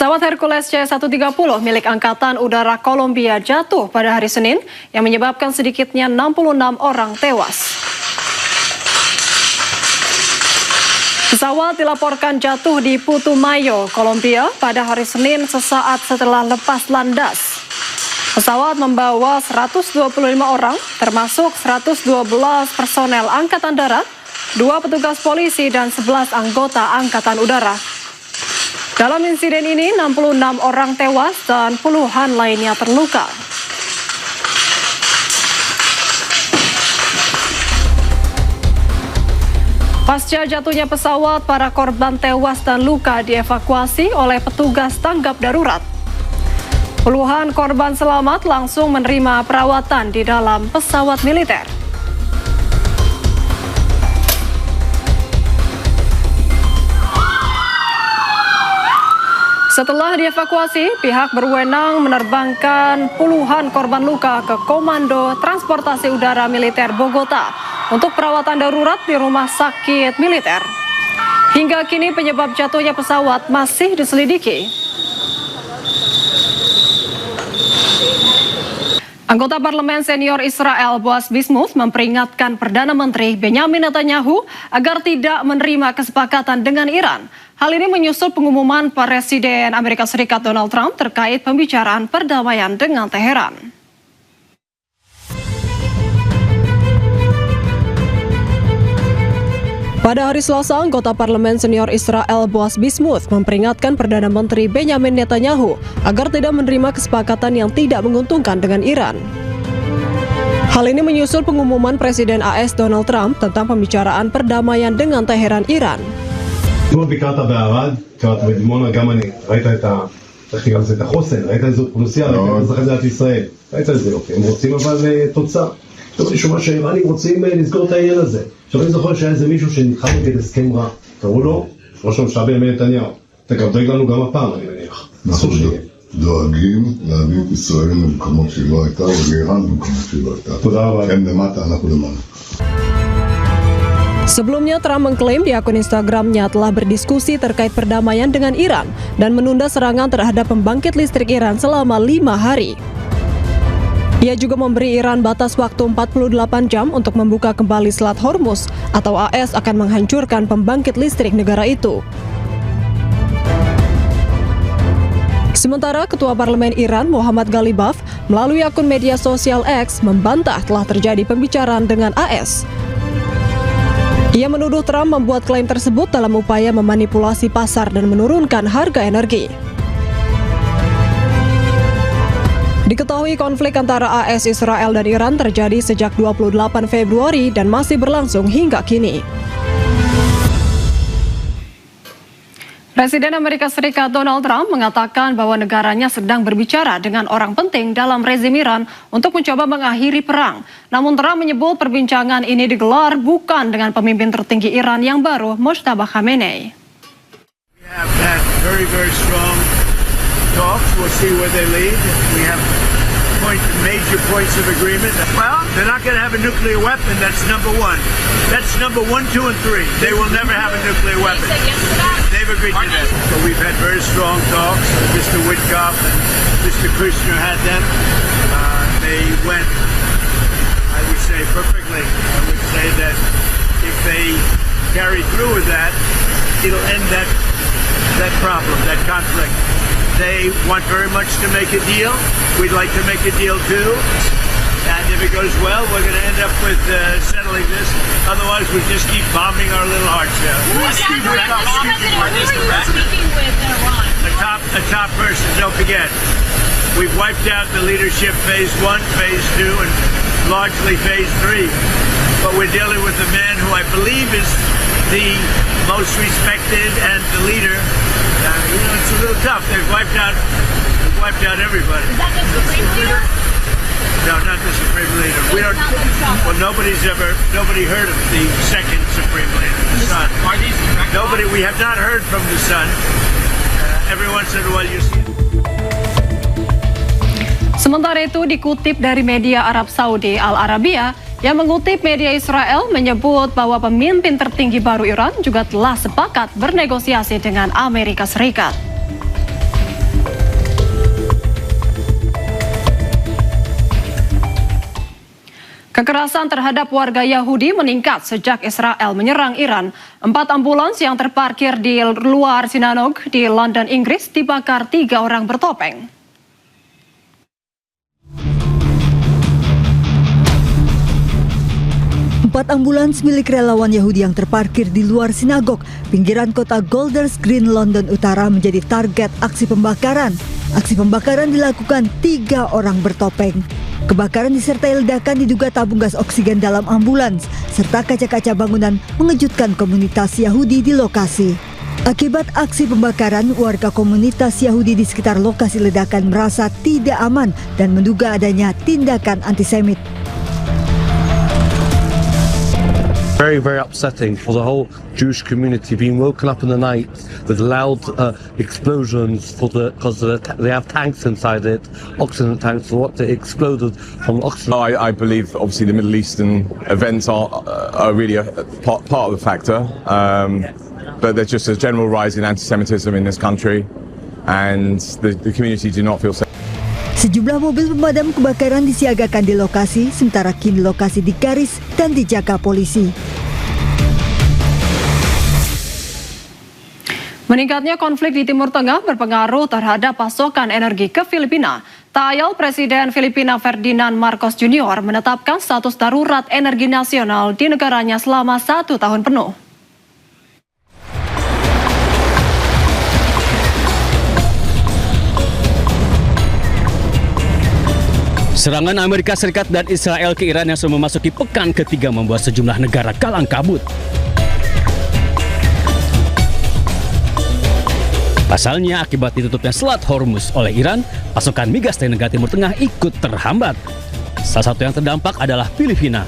Pesawat Hercules C-130 milik Angkatan Udara Kolombia jatuh pada hari Senin yang menyebabkan sedikitnya 66 orang tewas. Pesawat dilaporkan jatuh di Putumayo, Kolombia pada hari Senin sesaat setelah lepas landas. Pesawat membawa 125 orang, termasuk 112 personel Angkatan Darat, 2 petugas polisi, dan 11 anggota Angkatan Udara. Dalam insiden ini, 66 orang tewas dan puluhan lainnya terluka. Pasca jatuhnya pesawat, para korban tewas dan luka dievakuasi oleh petugas tanggap darurat. Puluhan korban selamat langsung menerima perawatan di dalam pesawat militer. Setelah dievakuasi, pihak berwenang menerbangkan puluhan korban luka ke Komando Transportasi Udara Militer Bogota untuk perawatan darurat di rumah sakit militer. Hingga kini penyebab jatuhnya pesawat masih diselidiki. Anggota Parlemen Senior Israel Boaz Bismuth memperingatkan Perdana Menteri Benjamin Netanyahu agar tidak menerima kesepakatan dengan Iran. Hal ini menyusul pengumuman Presiden Amerika Serikat Donald Trump terkait pembicaraan perdamaian dengan Teheran. Pada hari Selasa, anggota Parlemen Senior Israel Boaz Bismuth memperingatkan Perdana Menteri Benjamin Netanyahu agar tidak menerima kesepakatan yang tidak menguntungkan dengan Iran. Hal ini menyusul pengumuman Presiden AS Donald Trump tentang pembicaraan perdamaian dengan Teheran, Iran. אתמול ביקרת בערד, קראת בדימונה, גם אני, ראית את החוסן, ראית איזו אוכלוסייה, ראית את אזרחי מדינת ישראל, ראית איזה יופי, הם רוצים אבל תוצאה. עכשיו אני שומע שהאיראנים רוצים לסגור את העניין הזה. עכשיו אני זוכר שהיה איזה מישהו שנלחם נגד הסכם רע, קראו לו ראש הממשלה בנימין נתניהו. אתה גם דואג לנו גם הפעם, אני מניח. אנחנו דואגים להביא את ישראל למקומות שהיא לא הייתה, ולאיראן במקומות שהיא לא הייתה. תודה רבה. הם למטה, אנחנו למעלה. Sebelumnya, Trump mengklaim di akun Instagramnya telah berdiskusi terkait perdamaian dengan Iran dan menunda serangan terhadap pembangkit listrik Iran selama 5 hari. Ia juga memberi Iran batas waktu 48 jam untuk membuka kembali Selat Hormuz atau AS akan menghancurkan pembangkit listrik negara itu. Sementara Ketua Parlemen Iran Muhammad Ghalibaf melalui akun media sosial X membantah telah terjadi pembicaraan dengan AS. Ia menuduh Trump membuat klaim tersebut dalam upaya memanipulasi pasar dan menurunkan harga energi. Diketahui konflik antara AS, Israel, dan Iran terjadi sejak 28 Februari dan masih berlangsung hingga kini. Presiden Amerika Serikat Donald Trump mengatakan bahwa negaranya sedang berbicara dengan orang penting dalam rezim Iran untuk mencoba mengakhiri perang. Namun Trump menyebut perbincangan ini digelar bukan dengan pemimpin tertinggi Iran yang baru, Mojtaba Khamenei. We have had very strong talks. We'll see where they lead. We have major points of agreement. Well, they're not going to have a nuclear weapon. That's number one. That's number 1, 2, and 3. They will never have a nuclear weapon. They've agreed to that. So we've had very strong talks. Mr. Witkoff and Mr. Kushner had them. They went, I would say, perfectly. I would say that if they carry through with that, it'll end that problem, that conflict. They want very much to make a deal. We'd like to make a deal too. And if it goes well, we're going to end up with settling this. Otherwise, we just keep bombing our little hearts out. Speaking with Iran? A top person, don't forget. We've wiped out the leadership phase 1, phase 2, and largely phase 3. But we're dealing with a man who I believe is the most respected and the leader. It's a little tough. They've wiped out everybody. Is that the Supreme Leader? No, not the Supreme Leader. We don't. Well, nobody heard of the second Supreme Leader, the son. Are these Nobody. We have not heard from the son. Every once in a while, you see. Sementara itu, dikutip dari media Arab Saudi Al Arabiya, yang mengutip media Israel menyebut bahwa pemimpin tertinggi baru Iran juga telah sepakat bernegosiasi dengan Amerika Serikat. Kekerasan terhadap warga Yahudi meningkat sejak Israel menyerang Iran. 4 ambulans yang terparkir di luar sinagog di London, Inggris dibakar 3 orang bertopeng. Empat ambulans milik relawan Yahudi yang terparkir di luar sinagog pinggiran kota Golders Green, London Utara menjadi target aksi pembakaran. Aksi pembakaran dilakukan 3 orang bertopeng. Kebakaran disertai ledakan diduga tabung gas oksigen dalam ambulans, serta kaca-kaca bangunan mengejutkan komunitas Yahudi di lokasi. Akibat aksi pembakaran, warga komunitas Yahudi di sekitar lokasi ledakan merasa tidak aman dan menduga adanya tindakan antisemit. Very, very upsetting for the whole Jewish community, being woken up in the night with loud explosions because they have tanks inside it, oxygen tanks, for what they exploded from oxygen. I believe obviously the Middle Eastern events are really a part of the factor, but there's just a general rise in anti-Semitism in this country, and the community do not feel safe. Sejumlah mobil pemadam kebakaran disiagakan di lokasi, sementara kini lokasi digaris dan dijaga polisi. Meningkatnya konflik di Timur Tengah berpengaruh terhadap pasokan energi ke Filipina. Tak ayal Presiden Filipina Ferdinand Marcos Jr. menetapkan status darurat energi nasional di negaranya selama 1 tahun penuh. Serangan Amerika Serikat dan Israel ke Iran yang sudah memasuki pekan ketiga membuat sejumlah negara kalang kabut. Pasalnya, akibat ditutupnya Selat Hormuz oleh Iran, pasokan migas dari negara Timur Tengah ikut terhambat. Salah satu yang terdampak adalah Filipina.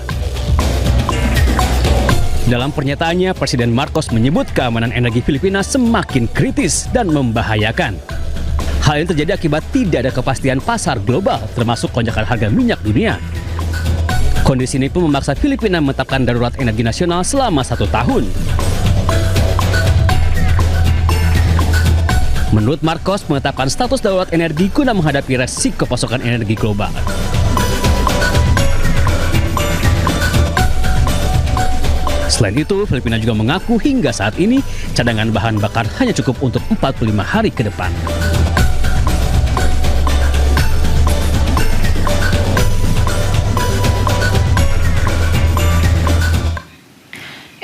Dalam pernyataannya, Presiden Marcos menyebut keamanan energi Filipina semakin kritis dan membahayakan. Hal ini terjadi akibat tidak ada kepastian pasar global, termasuk lonjakan harga minyak dunia. Kondisi ini pun memaksa Filipina menetapkan darurat energi nasional selama 1 tahun. Menurut Marcos, menetapkan status darurat energi guna menghadapi resiko pasokan energi global. Selain itu, Filipina juga mengaku hingga saat ini cadangan bahan bakar hanya cukup untuk 45 hari ke depan.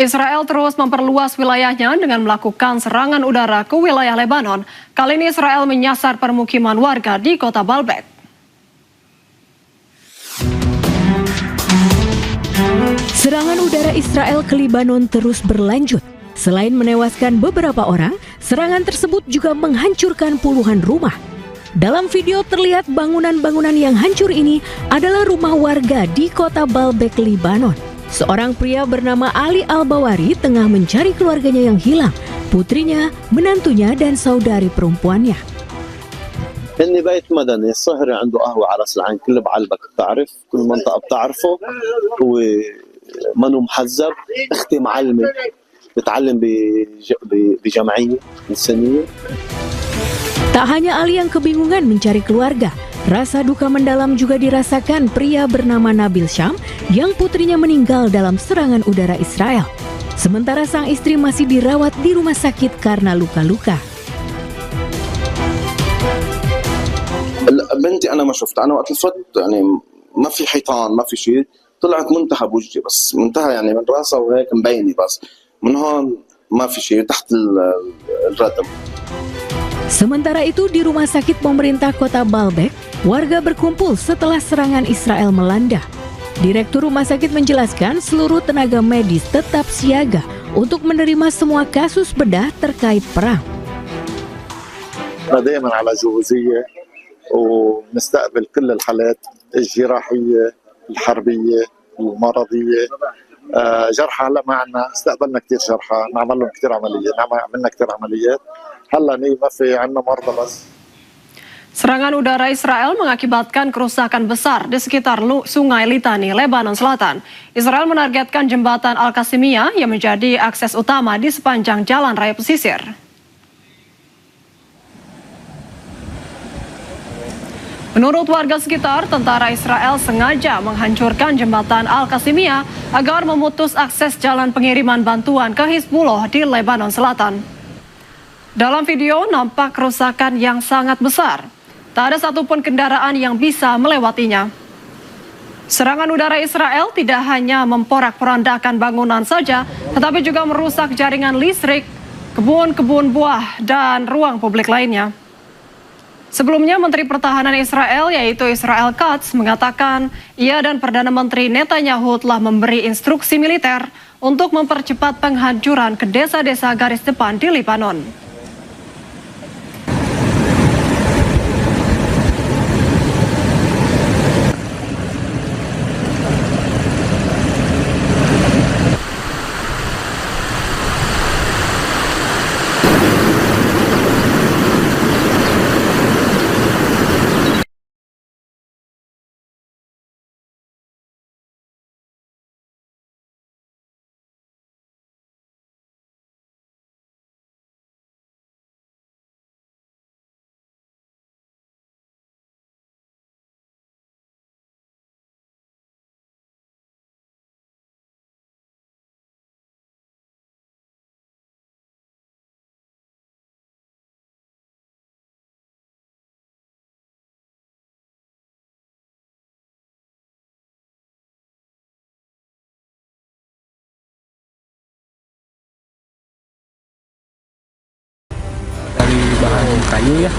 Israel terus memperluas wilayahnya dengan melakukan serangan udara ke wilayah Lebanon. Kali ini Israel menyasar permukiman warga di kota Baalbek. Serangan udara Israel ke Lebanon terus berlanjut. Selain menewaskan beberapa orang, serangan tersebut juga menghancurkan puluhan rumah. Dalam video terlihat bangunan-bangunan yang hancur ini adalah rumah warga di kota Baalbek, Lebanon. Seorang pria bernama Ali Al-Bawari tengah mencari keluarganya yang hilang, putrinya, menantunya, dan saudari perempuannya. هني بيت مدني الصهري عنده قهوة على راس العين كل بعلبك بتعرف كل منطقة بتعرفه هو منو محزب اختي معلمة بتعلم بجمعية إنسانية. Tak hanya Ali yang kebingungan mencari keluarga, rasa duka mendalam juga dirasakan pria bernama Nabil Syam yang putrinya meninggal dalam serangan udara Israel. Sementara sang istri masih dirawat di rumah sakit karena luka-luka. بنتي أنا ما شفتها أنا وقت الفت يعني ما في حيطان ما في شيء طلعت منتهى بوجهي بس منتهى يعني من راسها وهيك مبيني بس من هون ما في شيء تحت الردم. Sementara itu di rumah sakit pemerintah kota Baalbek, warga berkumpul setelah serangan Israel melanda. Direktur rumah sakit menjelaskan seluruh tenaga medis tetap siaga untuk menerima semua kasus bedah terkait perang. دائما على جهوزية ونستقبل كل الحالات الجراحية الحربية المرضية جرحى هلا ما عندنا استقبلنا كثير جرحى نعمل لهم كثير عمليات عملنا كثير عمليات هلا ما في عندنا مرضى بس. Serangan udara Israel mengakibatkan kerusakan besar di sekitar Sungai Litani, Lebanon Selatan. Israel menargetkan jembatan Al-Qasimiyah yang menjadi akses utama di sepanjang jalan raya pesisir. Menurut warga sekitar, tentara Israel sengaja menghancurkan jembatan Al-Qasimiyah agar memutus akses jalan pengiriman bantuan ke Hizbullah di Lebanon Selatan. Dalam video nampak kerusakan yang sangat besar. Tak ada satupun kendaraan yang bisa melewatinya. Serangan udara Israel tidak hanya memporak-porandakan bangunan saja, tetapi juga merusak jaringan listrik, kebun-kebun buah, dan ruang publik lainnya. Sebelumnya, Menteri Pertahanan Israel, yaitu Israel Katz, mengatakan ia dan Perdana Menteri Netanyahu telah memberi instruksi militer untuk mempercepat penghancuran ke desa-desa garis depan di Lebanon. Bahan kayu ya,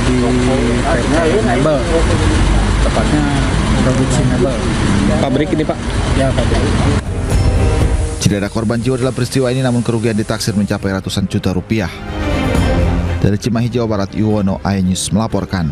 di mebel, tepatnya produksi mebel. Pabrik ini Pak? Ya, pabrik. Tidak ada korban jiwa dalam peristiwa ini, namun kerugian ditaksir mencapai ratusan juta rupiah. Dari Cimahi, Jawa Barat, Yuwono, iNews melaporkan.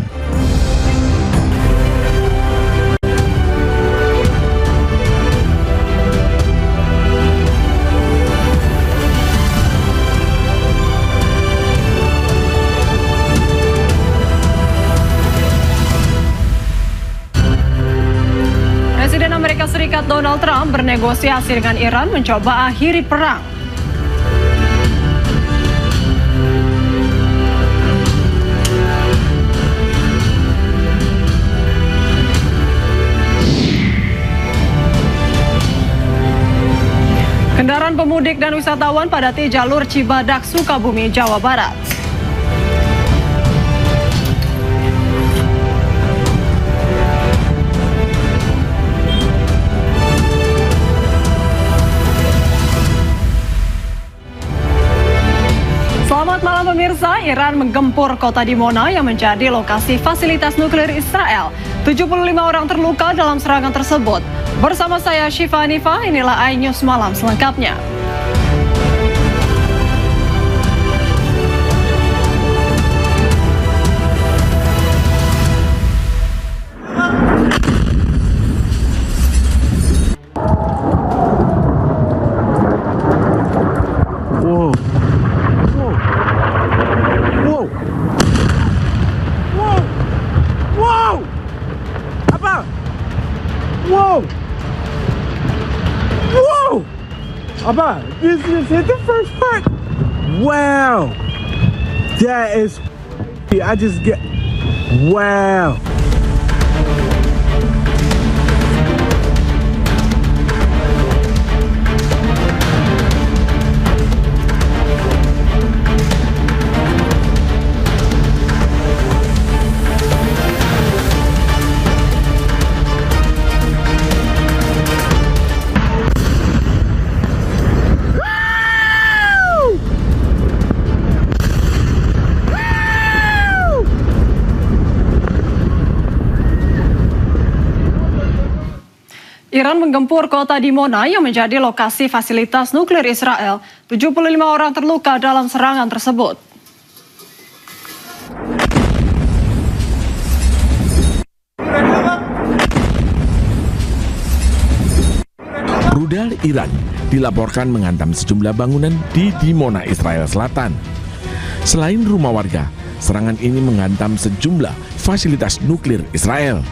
Presiden Amerika Serikat Donald Trump bernegosiasi dengan Iran mencoba akhiri perang. Kendaraan pemudik dan wisatawan padati jalur Cibadak, Sukabumi, Jawa Barat. Selamat malam pemirsa, Iran menggempur kota Dimona yang menjadi lokasi fasilitas nuklir Israel. 75 orang terluka dalam serangan tersebut. Bersama saya Syifa Hanifah, inilah iNews Malam selengkapnya. Abba, this just hit the first part. Wow, that is. I just get. Wow. Iran menggempur kota Dimona yang menjadi lokasi fasilitas nuklir Israel. 75 orang terluka dalam serangan tersebut. Rudal Iran dilaporkan menghantam sejumlah bangunan di Dimona, Israel Selatan. Selain rumah warga, serangan ini menghantam sejumlah fasilitas nuklir Israel.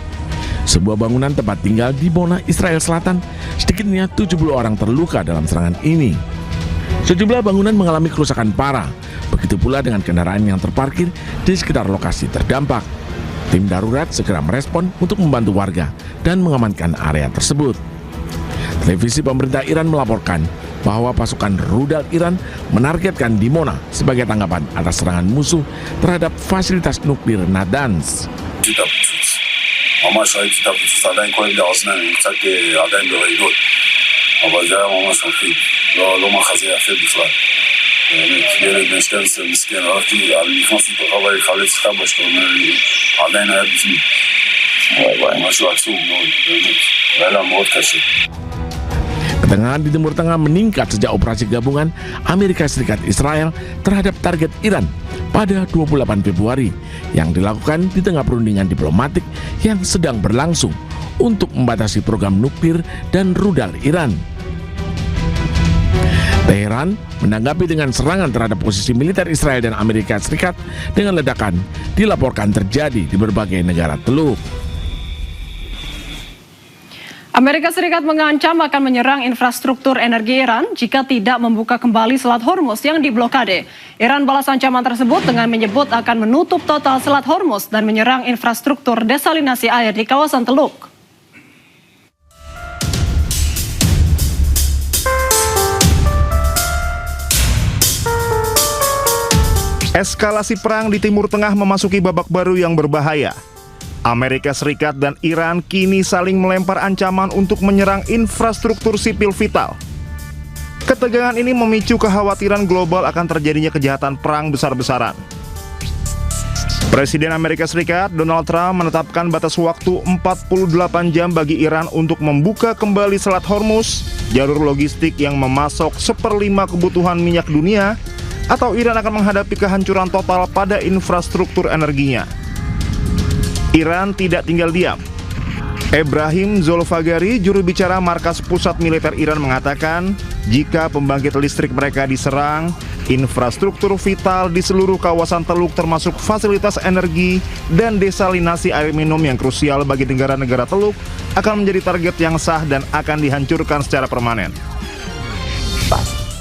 Sebuah bangunan tempat tinggal di Dimona, Israel Selatan, sedikitnya 70 orang terluka dalam serangan ini. Sejumlah bangunan mengalami kerusakan parah, begitu pula dengan kendaraan yang terparkir di sekitar lokasi terdampak. Tim darurat segera merespon untuk membantu warga dan mengamankan area tersebut. Televisi pemerintah Iran melaporkan bahwa pasukan rudal Iran menargetkan Dimona sebagai tanggapan atas serangan musuh terhadap fasilitas nuklir Natanz. ממש ראיתי את הפיצוץ, עדיין כואב לי האוזניים, קצת עדיין ברעידות, אבל זה היה ממש מפחיד, לא מחזה יפה בכלל. באמת, ילד בן 12 מסכן, נכנסתי לתוך הבית לחלץ חבא שאתה אומר לי, עדיין היה בפנים. משהו עצוב מאוד, באמת, היה מאוד קשה. Ketegangan di Timur Tengah meningkat sejak operasi gabungan Amerika Serikat Israel terhadap target Iran pada 28 Februari yang dilakukan di tengah perundingan diplomatik yang sedang berlangsung untuk membatasi program nuklir dan rudal Iran. Teheran menanggapi dengan serangan terhadap posisi militer Israel dan Amerika Serikat dengan ledakan dilaporkan terjadi di berbagai negara Teluk. Amerika Serikat mengancam akan menyerang infrastruktur energi Iran jika tidak membuka kembali Selat Hormuz yang diblokade. Iran balas ancaman tersebut dengan menyebut akan menutup total Selat Hormuz dan menyerang infrastruktur desalinasi air di kawasan Teluk. Eskalasi perang di Timur Tengah memasuki babak baru yang berbahaya. Amerika Serikat dan Iran kini saling melempar ancaman untuk menyerang infrastruktur sipil vital. Ketegangan ini memicu kekhawatiran global akan terjadinya kejahatan perang besar-besaran. Presiden Amerika Serikat Donald Trump menetapkan batas waktu 48 jam bagi Iran untuk membuka kembali Selat Hormuz, jalur logistik yang memasok 1/5 kebutuhan minyak dunia, atau Iran akan menghadapi kehancuran total pada infrastruktur energinya. Iran tidak tinggal diam. Ebrahim Zolfagari, juru bicara Markas Pusat Militer Iran mengatakan, jika pembangkit listrik mereka diserang, infrastruktur vital di seluruh kawasan Teluk termasuk fasilitas energi dan desalinasi air minum yang krusial bagi negara-negara Teluk akan menjadi target yang sah dan akan dihancurkan secara permanen.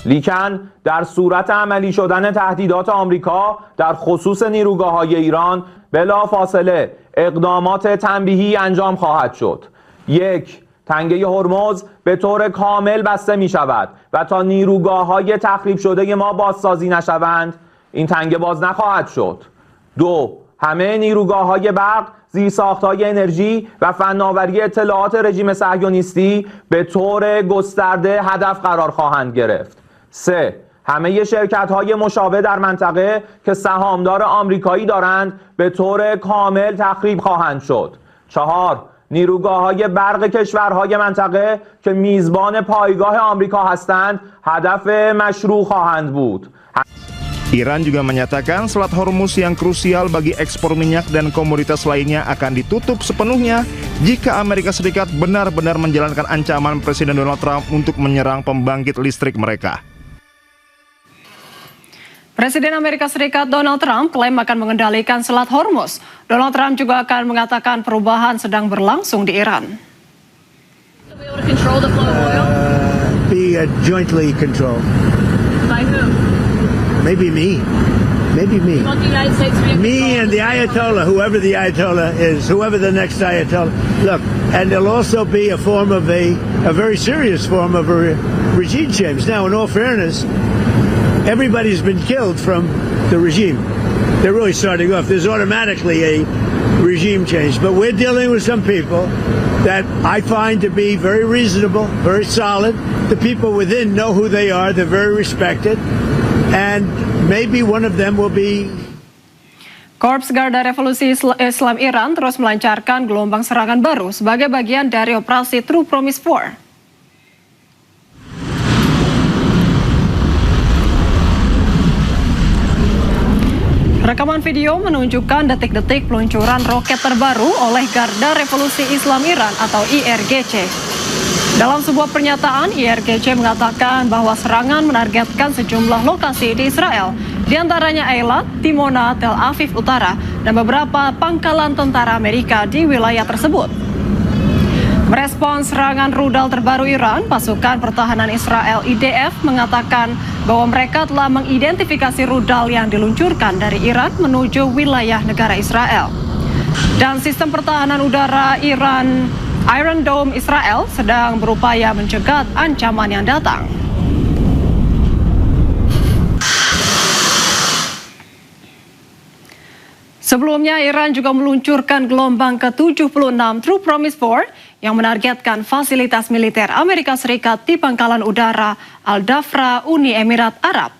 لیکن در صورت عملی شدن تهدیدات آمریکا در خصوص نیروگاه‌های ایران بلافاصله اقدامات تنبیهی انجام خواهد شد. 1. تنگه هرمز به طور کامل بسته می شود و تا نیروگاه‌های تخریب شده ما بازسازی نشوند این تنگه باز نخواهد شد. 2. همه نیروگاه‌های برق، زیرساخت‌های انرژی و فناوری اطلاعات رژیم صهیونیستی به طور گسترده هدف قرار خواهند گرفت. 3. همه شرکت‌های مشابه در منطقه که سهامدار آمریکایی دارند به طور کامل تخریب خواهند شد. 4. نیروگاه‌های برق کشورهای منطقه که میزبان پایگاه آمریکا هستند هدف مشروع خواهند بود. Iran juga menyatakan Selat Hormuz yang krusial bagi ekspor minyak dan komoditas lainnya akan ditutup sepenuhnya jika Amerika Serikat benar-benar menjalankan ancaman Presiden Donald Trump untuk menyerang pembangkit listrik mereka. Presiden Amerika Serikat Donald Trump klaim akan mengendalikan Selat Hormuz. Donald Trump juga akan mengatakan perubahan sedang berlangsung di Iran. Be jointly controlled. By who? Maybe me. Maybe me. You want the United States to be in Me and the Ayatollah, whoever the Ayatollah is, whoever the next Ayatollah. Look, and there'll also be a form of a very serious form of a regime change. Now, in all fairness, everybody's been killed from the regime. They're really starting off. There's automatically a regime change. But we're dealing with some people that I find to be very reasonable, very solid. The people within know who they are. They're very respected. And maybe one of them will be... Korps Garda Revolusi Islam Iran terus melancarkan gelombang serangan baru sebagai bagian dari operasi True Promise 4. Rekaman video menunjukkan detik-detik peluncuran roket terbaru oleh Garda Revolusi Islam Iran atau IRGC. Dalam sebuah pernyataan, IRGC mengatakan bahwa serangan menargetkan sejumlah lokasi di Israel, diantaranya Eilat, Dimona, Tel Aviv Utara, dan beberapa pangkalan tentara Amerika di wilayah tersebut. Merespons serangan rudal terbaru Iran, pasukan pertahanan Israel IDF mengatakan bahwa mereka telah mengidentifikasi rudal yang diluncurkan dari Iran menuju wilayah negara Israel. Dan sistem pertahanan udara Iron Dome Israel sedang berupaya mencegat ancaman yang datang. Sebelumnya, Iran juga meluncurkan gelombang ke-76 True Promise 4 yang menargetkan fasilitas militer Amerika Serikat di pangkalan udara Al-Dhafra, Uni Emirat Arab.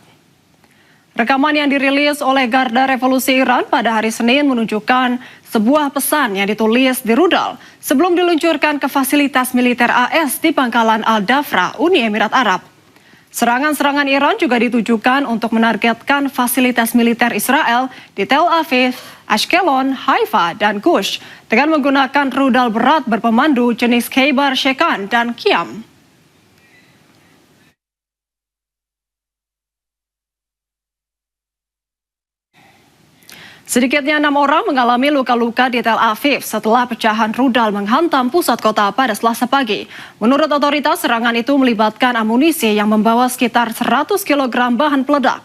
Rekaman yang dirilis oleh Garda Revolusi Iran pada hari Senin menunjukkan sebuah pesan yang ditulis di rudal sebelum diluncurkan ke fasilitas militer AS di pangkalan Al-Dhafra, Uni Emirat Arab. Serangan-serangan Iran juga ditujukan untuk menargetkan fasilitas militer Israel di Tel Aviv, Ashkelon, Haifa, dan Gush dengan menggunakan rudal berat berpemandu jenis Khaybar Shekan dan Qiyam. Sedikitnya 6 orang mengalami luka-luka di Tel Aviv setelah pecahan rudal menghantam pusat kota pada Selasa pagi. Menurut otoritas, serangan itu melibatkan amunisi yang membawa sekitar 100 kg bahan peledak.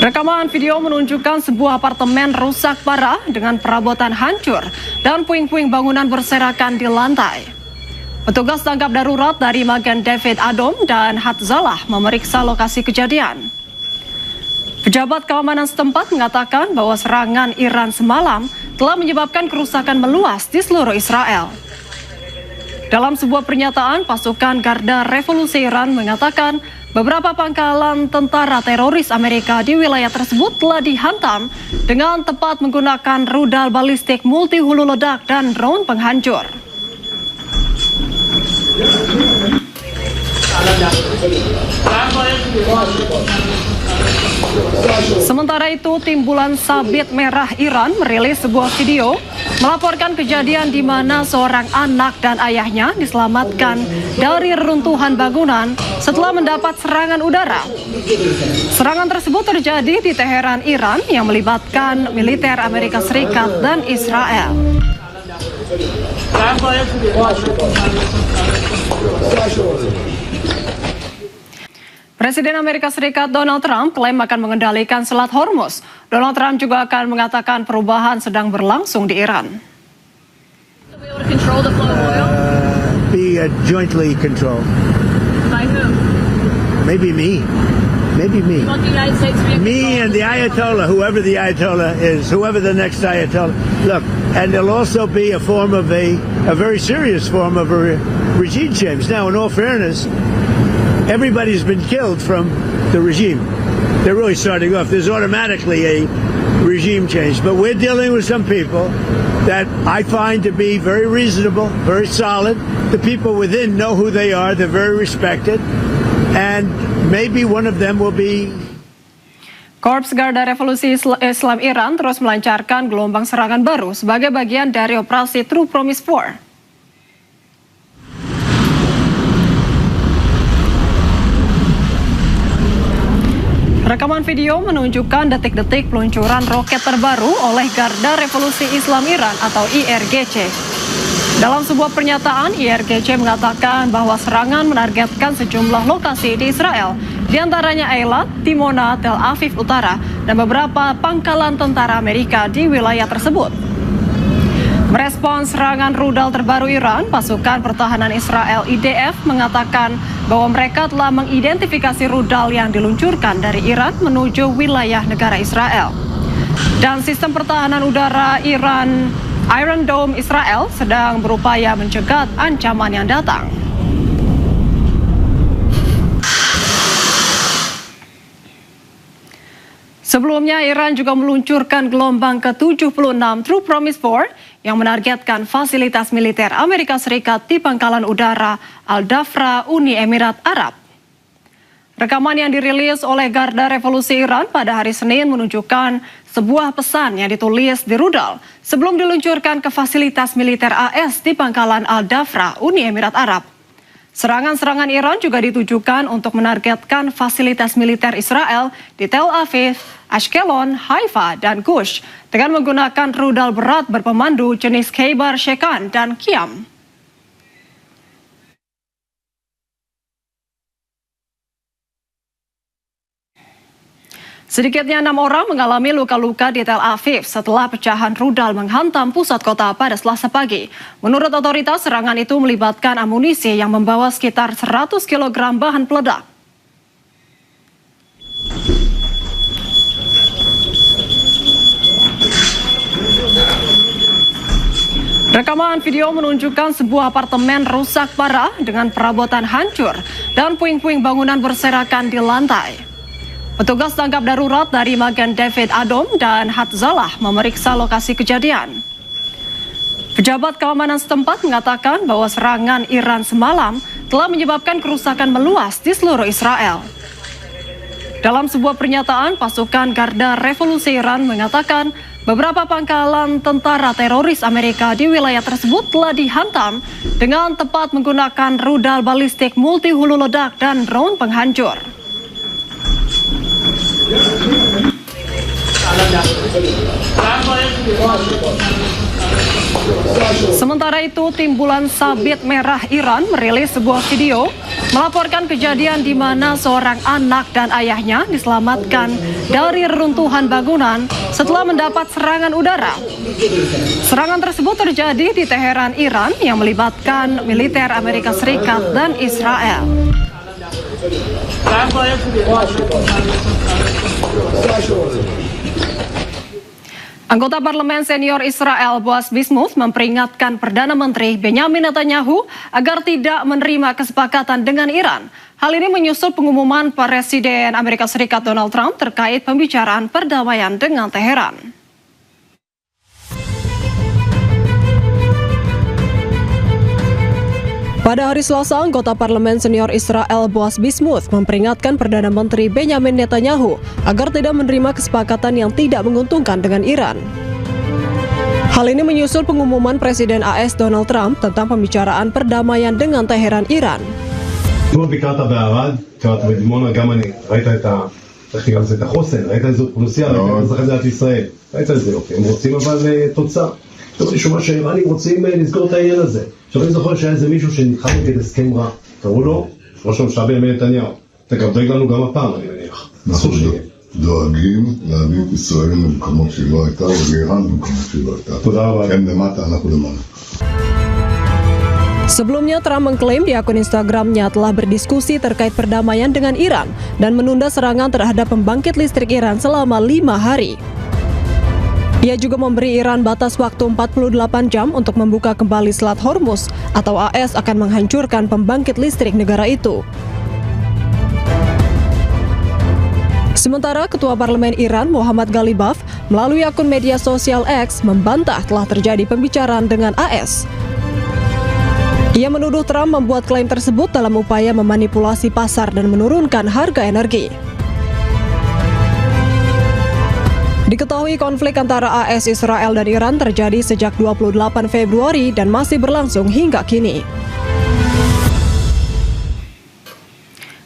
Rekaman video menunjukkan sebuah apartemen rusak parah dengan perabotan hancur dan puing-puing bangunan berserakan di lantai. Petugas tangkap darurat dari Magen David Adom dan Hatzalah memeriksa lokasi kejadian. Pejabat keamanan setempat mengatakan bahwa serangan Iran semalam telah menyebabkan kerusakan meluas di seluruh Israel. Dalam sebuah pernyataan, pasukan Garda Revolusi Iran mengatakan beberapa pangkalan tentara teroris Amerika di wilayah tersebut telah dihantam dengan tepat menggunakan rudal balistik multi hulu ledak dan drone penghancur. Sementara itu, Timbulan Sabit Merah Iran merilis sebuah video melaporkan kejadian di mana seorang anak dan ayahnya diselamatkan dari reruntuhan bangunan setelah mendapat serangan udara. Serangan tersebut terjadi di Teheran, Iran yang melibatkan militer Amerika Serikat dan Israel. Presiden Amerika Serikat Donald Trump klaim akan mengendalikan Selat Hormuz. Donald Trump juga akan mengatakan perubahan sedang berlangsung di Iran. Be jointly controlled. By who? Maybe me. Maybe me. You want the United States to be Me and the Ayatollah, whoever the Ayatollah is, whoever the next Ayatollah. Look, and there'll also be a form of a very serious form of a regime change. Now, in all fairness, everybody's been killed from the regime. They're really starting off. There's automatically a regime change. But we're dealing with some people that I find to be very reasonable, very solid. The people within know who they are. They're very respected. And maybe one of them will be... Korps Garda Revolusi Islam Iran terus melancarkan gelombang serangan baru sebagai bagian dari operasi True Promise 4. Rekaman video menunjukkan detik-detik peluncuran roket terbaru oleh Garda Revolusi Islam Iran atau IRGC. Dalam sebuah pernyataan, IRGC mengatakan bahwa serangan menargetkan sejumlah lokasi di Israel, diantaranya Eilat, Dimona, Tel Aviv Utara, dan beberapa pangkalan tentara Amerika di wilayah tersebut. Merespons serangan rudal terbaru Iran, pasukan pertahanan Israel IDF mengatakan bahwa mereka telah mengidentifikasi rudal yang diluncurkan dari Iran menuju wilayah negara Israel. Dan sistem pertahanan udara Iron Dome Israel sedang berupaya mencegat ancaman yang datang. Sebelumnya, Iran juga meluncurkan gelombang ke-76 True Promise 4 yang menargetkan fasilitas militer Amerika Serikat di pangkalan udara Al-Dhafra, Uni Emirat Arab. Rekaman yang dirilis oleh Garda Revolusi Iran pada hari Senin menunjukkan sebuah pesan yang ditulis di rudal sebelum diluncurkan ke fasilitas militer AS di pangkalan Al-Dhafra, Uni Emirat Arab. Serangan-serangan Iran juga ditujukan untuk menargetkan fasilitas militer Israel di Tel Aviv, Ashkelon, Haifa, dan Gush dengan menggunakan rudal berat berpemandu jenis Khaybar Shekan dan Qiyam. Sedikitnya 6 orang mengalami luka-luka di Tel Aviv setelah pecahan rudal menghantam pusat kota pada Selasa pagi. Menurut otoritas, serangan itu melibatkan amunisi yang membawa sekitar 100 kg bahan peledak. Rekaman video menunjukkan sebuah apartemen rusak parah dengan perabotan hancur dan puing-puing bangunan berserakan di lantai. Petugas tangkap darurat dari Magen David Adom dan Hatzalah memeriksa lokasi kejadian. Pejabat keamanan setempat mengatakan bahwa serangan Iran semalam telah menyebabkan kerusakan meluas di seluruh Israel. Dalam sebuah pernyataan, pasukan Garda Revolusi Iran mengatakan beberapa pangkalan tentara teroris Amerika di wilayah tersebut telah dihantam dengan tepat menggunakan rudal balistik multi hulu ledak dan drone penghancur. Sementara itu, Timbulan Sabit Merah Iran merilis sebuah video melaporkan kejadian di mana seorang anak dan ayahnya diselamatkan dari reruntuhan bangunan setelah mendapat serangan udara. Serangan tersebut terjadi di Teheran, Iran, yang melibatkan militer Amerika Serikat dan Israel. Anggota Parlemen Senior Israel Boaz Bismuth memperingatkan Perdana Menteri Benjamin Netanyahu agar tidak menerima kesepakatan dengan Iran. Hal ini menyusul pengumuman Presiden Amerika Serikat Donald Trump terkait pembicaraan perdamaian dengan Teheran. Pada hari Selasa, anggota Parlemen Senior Israel Boaz Bismuth memperingatkan Perdana Menteri Benjamin Netanyahu agar tidak menerima kesepakatan yang tidak menguntungkan dengan Iran. Hal ini menyusul pengumuman Presiden AS Donald Trump tentang pembicaraan perdamaian dengan Teheran, Iran. אתמול ביקרת בערד, קראת בדימונה, גם אני, ראית את החוסן, ראית איזו אוכלוסייה, ראית את אזרחי מדינת ישראל, ראית איזה יופי, הם רוצים אבל תוצאה. טוב, אני שומע שהאיראנים רוצים לסגור את העניין הזה. עכשיו אני זוכר שהיה איזה מישהו שנלחם נגד הסכם רע, קראו לו ראש הממשלה בנימין נתניהו. אתה גם דואג לנו גם הפעם, אני מניח. אנחנו דואגים להביא את ישראל למקומות שהיא לא הייתה, ולאיראן במקומות שהיא לא הייתה. תודה רבה. הם למטה, אנחנו למעלה. Sebelumnya, Trump mengklaim di akun Instagramnya telah berdiskusi terkait perdamaian dengan Iran dan menunda serangan terhadap pembangkit listrik Iran selama 5 hari. Ia juga memberi Iran batas waktu 48 jam untuk membuka kembali Selat Hormuz atau AS akan menghancurkan pembangkit listrik negara itu. Sementara Ketua Parlemen Iran Muhammad Ghalibaf melalui akun media sosial X membantah telah terjadi pembicaraan dengan AS. Ia menuduh Trump membuat klaim tersebut dalam upaya memanipulasi pasar dan menurunkan harga energi. Diketahui konflik antara AS, Israel, dan Iran terjadi sejak 28 Februari dan masih berlangsung hingga kini.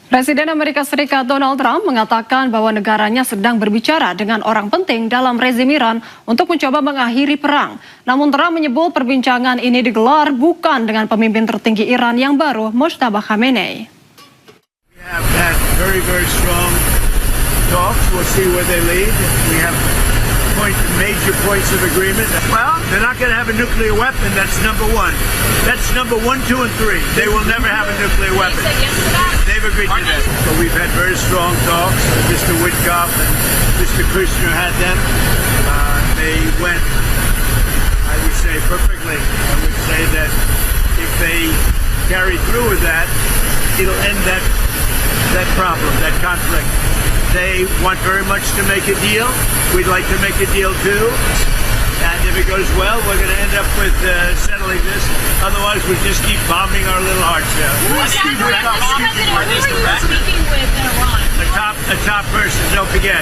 Presiden Amerika Serikat Donald Trump mengatakan bahwa negaranya sedang berbicara dengan orang penting dalam rezim Iran untuk mencoba mengakhiri perang. Namun Trump menyebut perbincangan ini digelar bukan dengan pemimpin tertinggi Iran yang baru, Mojtaba Khamenei. We have had very strong talks. We'll see where they lead. We have major points of agreement. Well, they're not going to have a nuclear weapon. That's number one. That's number 1, 2, and 3. They will never have a nuclear weapon. They've agreed to that. So we've had very strong talks. Mr. Witkoff and Mr. Kushner had them. They went, I would say, perfectly. I would say that if they carry through with that, it'll end that problem, that conflict. They want very much to make a deal. We'd like to make a deal too. And if it goes well, we're going to end up with settling this. Otherwise, we just keep bombing our little hearts out. Speaking with Iran. A top person, don't forget.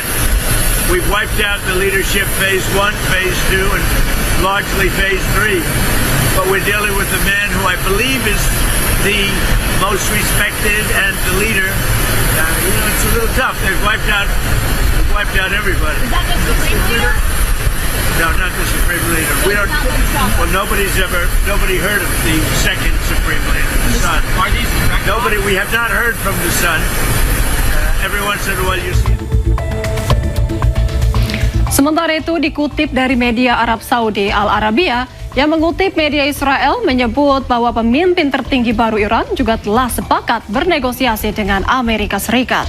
We've wiped out the leadership phase 1, phase 2, and largely phase 3. But we're dealing with a man who I believe is the most respected and the leader. It's a little tough. They've wiped out everybody. Is that the Supreme Leader? No, not the Supreme Leader. We don't. Well, nobody heard of the second Supreme Leader, the son. We have not heard from the son. Every once in a while you see. Sementara itu dikutip dari media Arab Saudi Al Arabiya yang mengutip media Israel menyebut bahwa pemimpin tertinggi baru Iran juga telah sepakat bernegosiasi dengan Amerika Serikat.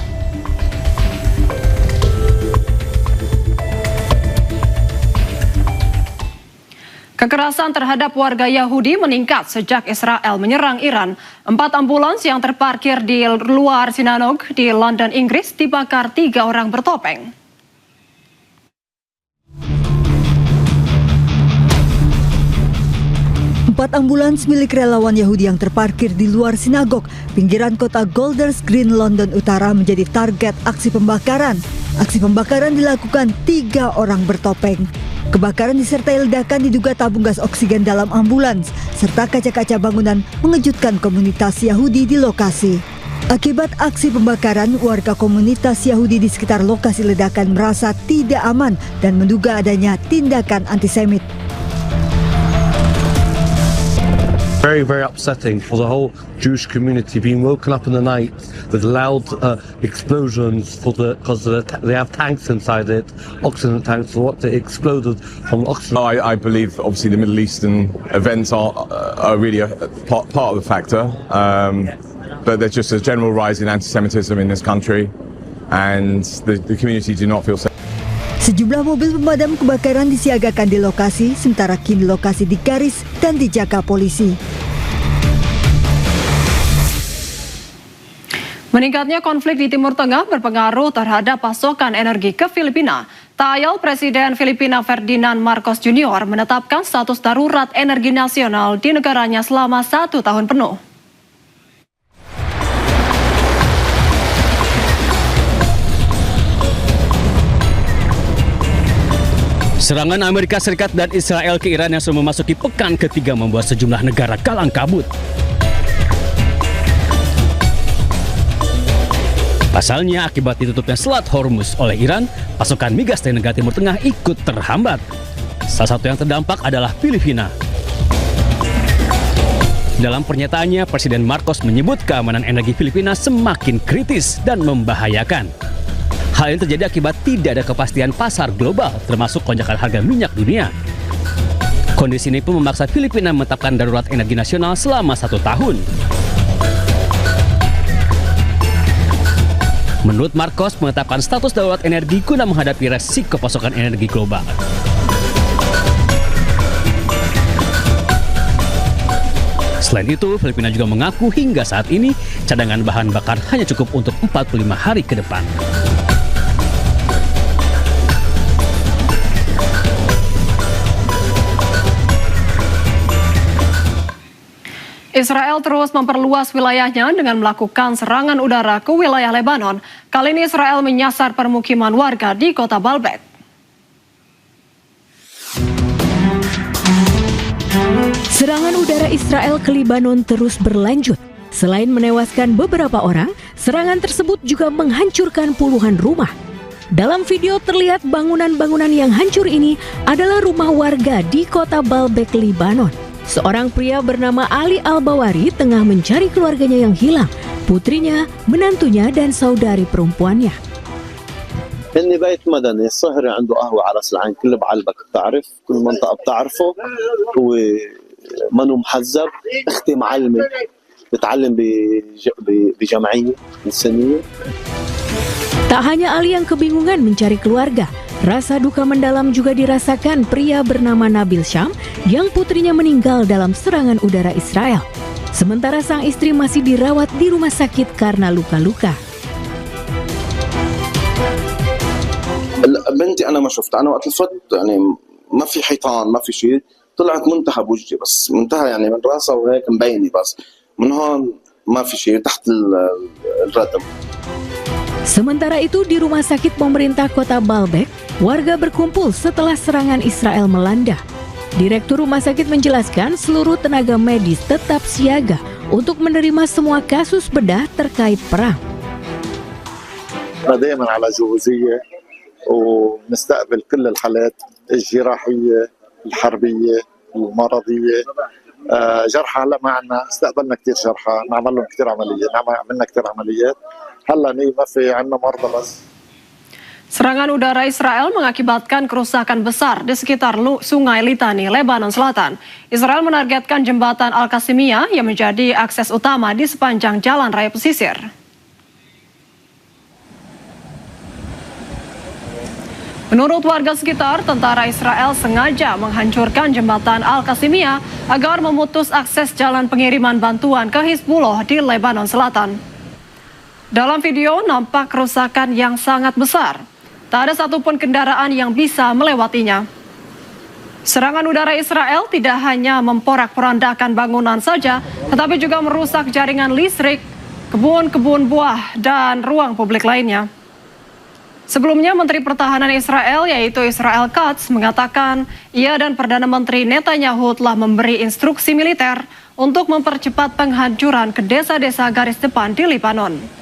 Kekerasan terhadap warga Yahudi meningkat sejak Israel menyerang Iran. 4 ambulans yang terparkir di luar sinagog di London, Inggris dibakar 3 orang bertopeng. Empat ambulans milik relawan Yahudi yang terparkir di luar sinagog pinggiran kota Golders Green, London Utara menjadi target aksi pembakaran. Aksi pembakaran dilakukan 3 orang bertopeng. Kebakaran disertai ledakan diduga tabung gas oksigen dalam ambulans, serta kaca-kaca bangunan mengejutkan komunitas Yahudi di lokasi. Akibat aksi pembakaran, warga komunitas Yahudi di sekitar lokasi ledakan merasa tidak aman dan menduga adanya tindakan antisemit. Very, very upsetting for the whole Jewish community being woken up in the night with loud explosions because they have tanks inside it, oxygen tanks, or what they exploded from oxygen. I believe obviously the Middle Eastern events are really a part of the factor, but there's just a general rise in anti-Semitism in this country, and the community do not feel safe. Sejumlah mobil pemadam kebakaran disiagakan di lokasi, sementara kini lokasi digaris dan dijaga polisi. Meningkatnya konflik di Timur Tengah berpengaruh terhadap pasokan energi ke Filipina. Tak ayal Presiden Filipina Ferdinand Marcos Jr. menetapkan status darurat energi nasional di negaranya selama 1 tahun penuh. Serangan Amerika Serikat dan Israel ke Iran yang sudah memasuki pekan ketiga membuat sejumlah negara kalang kabut. Pasalnya, akibat ditutupnya Selat Hormuz oleh Iran, pasokan migas dari negara Timur Tengah ikut terhambat. Salah satu yang terdampak adalah Filipina. Dalam pernyataannya, Presiden Marcos menyebut keamanan energi Filipina semakin kritis dan membahayakan. Hal ini terjadi akibat tidak ada kepastian pasar global, termasuk lonjakan harga minyak dunia. Kondisi ini pun memaksa Filipina menetapkan darurat energi nasional selama 1 tahun. Menurut Marcos, menetapkan status darurat energi guna menghadapi resiko pasokan energi global. Selain itu, Filipina juga mengaku hingga saat ini cadangan bahan bakar hanya cukup untuk 45 hari ke depan. Israel terus memperluas wilayahnya dengan melakukan serangan udara ke wilayah Lebanon. Kali ini Israel menyasar permukiman warga di kota Baalbek. Serangan udara Israel ke Lebanon terus berlanjut. Selain menewaskan beberapa orang, serangan tersebut juga menghancurkan puluhan rumah. Dalam video terlihat bangunan-bangunan yang hancur ini adalah rumah warga di kota Baalbek, Lebanon. Seorang pria bernama Ali Al-Bawari tengah mencari keluarganya yang hilang, putrinya, menantunya, dan saudari perempuannya. إني بيت مدني الصهري عنده قهوة على راس العين كل بعلبك بتعرف كل منطقة بتعرفه هو منو محزب اختي معلمة بتعلم بجمعية إنسانية. Tak hanya Ali yang kebingungan mencari keluarga, rasa duka mendalam juga dirasakan pria bernama Nabil Syam yang putrinya meninggal dalam serangan udara Israel. Sementara sang istri masih dirawat di rumah sakit karena luka-luka. بنتي أنا ما شفتها، أنا وقت الفت يعني ما في حيطان ما في شيء، طلعت منتهى بوجهي بس منتهى يعني من راسها وهيك مبينة بس من هون ما في شيء تحت الردم. Sementara itu di rumah sakit pemerintah kota Baalbek, warga berkumpul setelah serangan Israel melanda. Direktur rumah sakit menjelaskan seluruh tenaga medis tetap siaga untuk menerima semua kasus bedah terkait perang. دائما على جهوزية ونستقبل كل الحالات الجراحية الحربية المرضية جرحى هلا معنا استقبلنا كثير جرحى نعمل لهم كثير عمليات عملنا كثير عمليات هلا ما في عندنا مرضى بس. Serangan udara Israel mengakibatkan kerusakan besar di sekitar Sungai Litani, Lebanon Selatan. Israel menargetkan jembatan Al-Qasimiyah yang menjadi akses utama di sepanjang jalan raya pesisir. Menurut warga sekitar, tentara Israel sengaja menghancurkan jembatan Al-Qasimiyah agar memutus akses jalan pengiriman bantuan ke Hizbullah di Lebanon Selatan. Dalam video nampak kerusakan yang sangat besar. Tak ada satupun kendaraan yang bisa melewatinya. Serangan udara Israel tidak hanya memporak-porandakan bangunan saja, tetapi juga merusak jaringan listrik, kebun-kebun buah, dan ruang publik lainnya. Sebelumnya, Menteri Pertahanan Israel, yaitu Israel Katz, mengatakan ia dan Perdana Menteri Netanyahu telah memberi instruksi militer untuk mempercepat penghancuran ke desa-desa garis depan di Lebanon.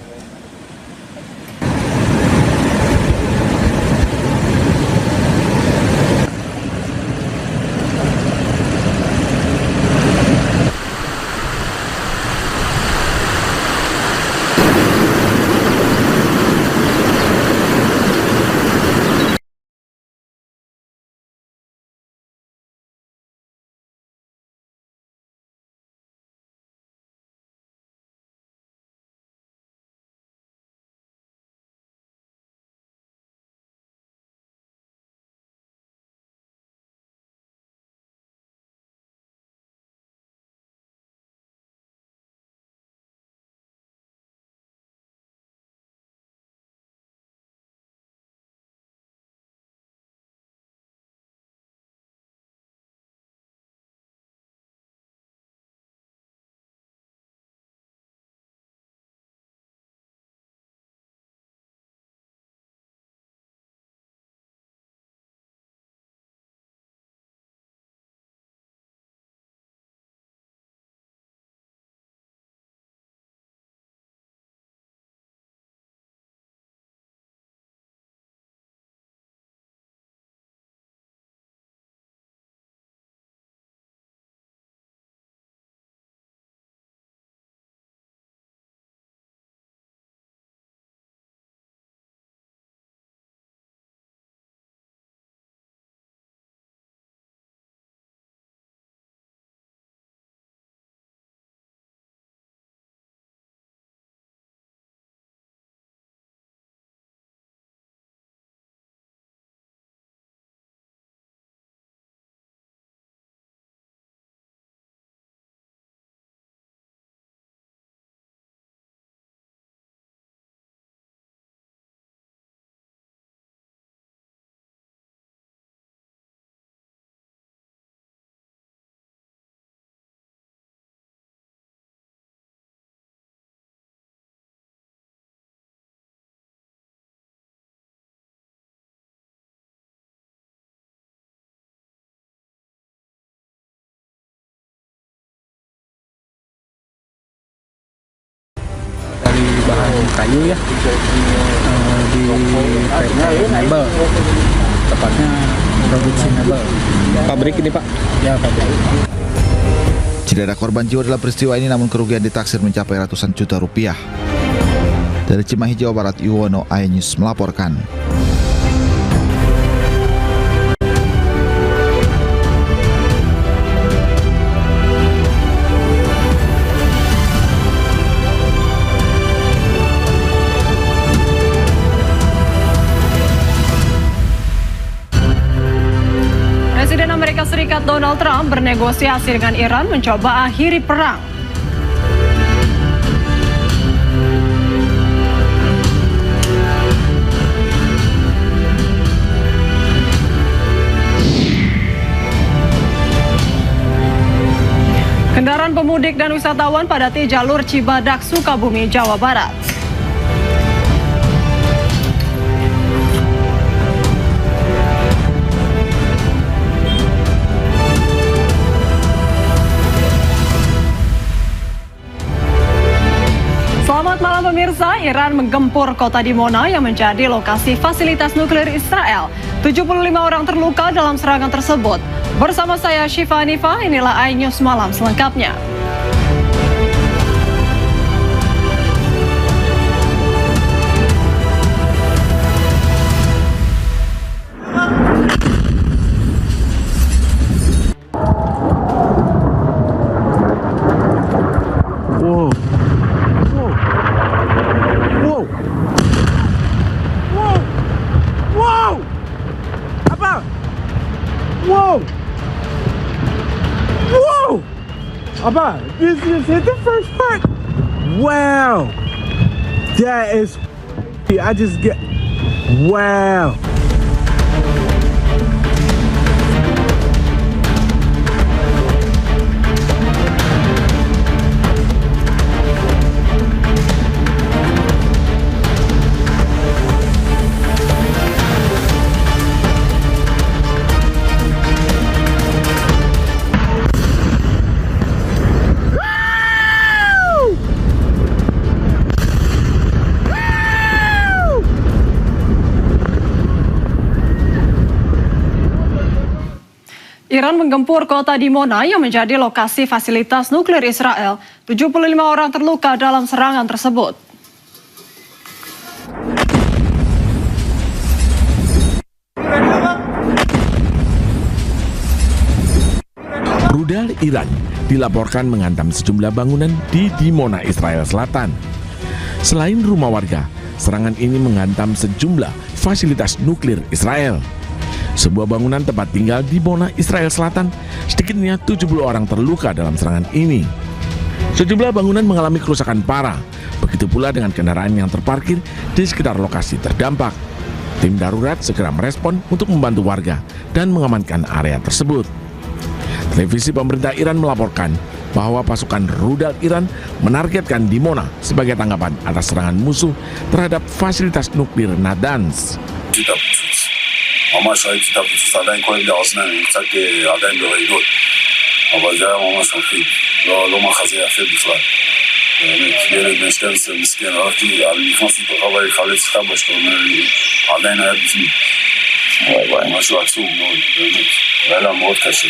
Dari bahan kayu ya, di PT Mebel, tepatnya produksi mebel. Pabrik ini Pak? Ya, pabrik. Tidak ada korban jiwa dalam peristiwa ini, namun kerugian ditaksir mencapai ratusan juta rupiah. Dari Cimahi, Jawa Barat, Yuwono, iNews melaporkan. Presiden Amerika Serikat Donald Trump bernegosiasi dengan Iran mencoba akhiri perang. Kendaraan pemudik dan wisatawan padati jalur Cibadak, Sukabumi, Jawa Barat. Selamat malam pemirsa, Iran menggempur kota Dimona yang menjadi lokasi fasilitas nuklir Israel. 75 orang terluka dalam serangan tersebut. Bersama saya Syifa Hanifah, inilah iNews Malam selengkapnya. Abba, this just hit the first part. Wow. That is, I just get, wow. Iran menggempur kota Dimona yang menjadi lokasi fasilitas nuklir Israel. 75 orang terluka dalam serangan tersebut. Rudal Iran dilaporkan menghantam sejumlah bangunan di Dimona, Israel Selatan. Selain rumah warga, serangan ini menghantam sejumlah fasilitas nuklir Israel. Sebuah bangunan tempat tinggal di Dimona, Israel Selatan, sedikitnya 70 orang terluka dalam serangan ini. Sejumlah bangunan mengalami kerusakan parah, begitu pula dengan kendaraan yang terparkir di sekitar lokasi terdampak. Tim darurat segera merespon untuk membantu warga dan mengamankan area tersebut. Televisi pemerintah Iran melaporkan bahwa pasukan rudal Iran menargetkan Dimona sebagai tanggapan atas serangan musuh terhadap fasilitas nuklir Natanz. ממש ראיתי את הפיצוץ, עדיין כואב לי האוזניים, קצת עדיין ברעידות, אבל זה היה ממש מפחיד, לא מחזה יפה בכלל. באמת, ילד בן 12 מסכן, נכנסתי לתוך הבית, חלץ חבא שאתה אומר לי, עדיין היה בפנים. משהו עצוב מאוד, באמת, היה מאוד קשה.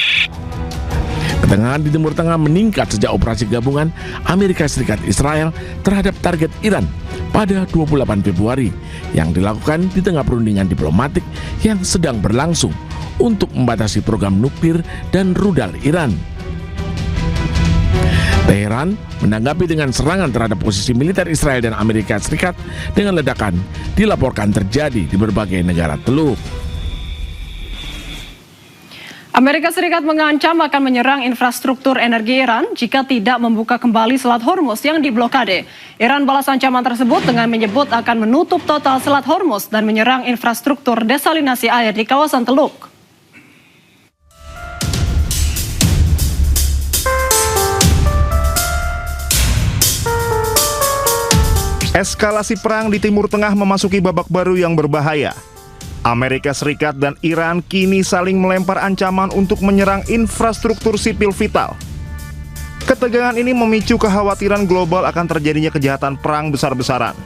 Ketegangan di Timur Tengah meningkat sejak operasi gabungan Amerika Serikat Israel terhadap target Iran pada 28 Februari yang dilakukan di tengah perundingan diplomatik yang sedang berlangsung untuk membatasi program nuklir dan rudal Iran. Teheran menanggapi dengan serangan terhadap posisi militer Israel dan Amerika Serikat dengan ledakan dilaporkan terjadi di berbagai negara Teluk. Amerika Serikat mengancam akan menyerang infrastruktur energi Iran jika tidak membuka kembali Selat Hormuz yang diblokade. Iran balas ancaman tersebut dengan menyebut akan menutup total Selat Hormuz dan menyerang infrastruktur desalinasi air di kawasan Teluk. Eskalasi perang di Timur Tengah memasuki babak baru yang berbahaya. Amerika Serikat dan Iran kini saling melempar ancaman untuk menyerang infrastruktur sipil vital. Ketegangan ini memicu kekhawatiran global akan terjadinya kejahatan perang besar-besaran.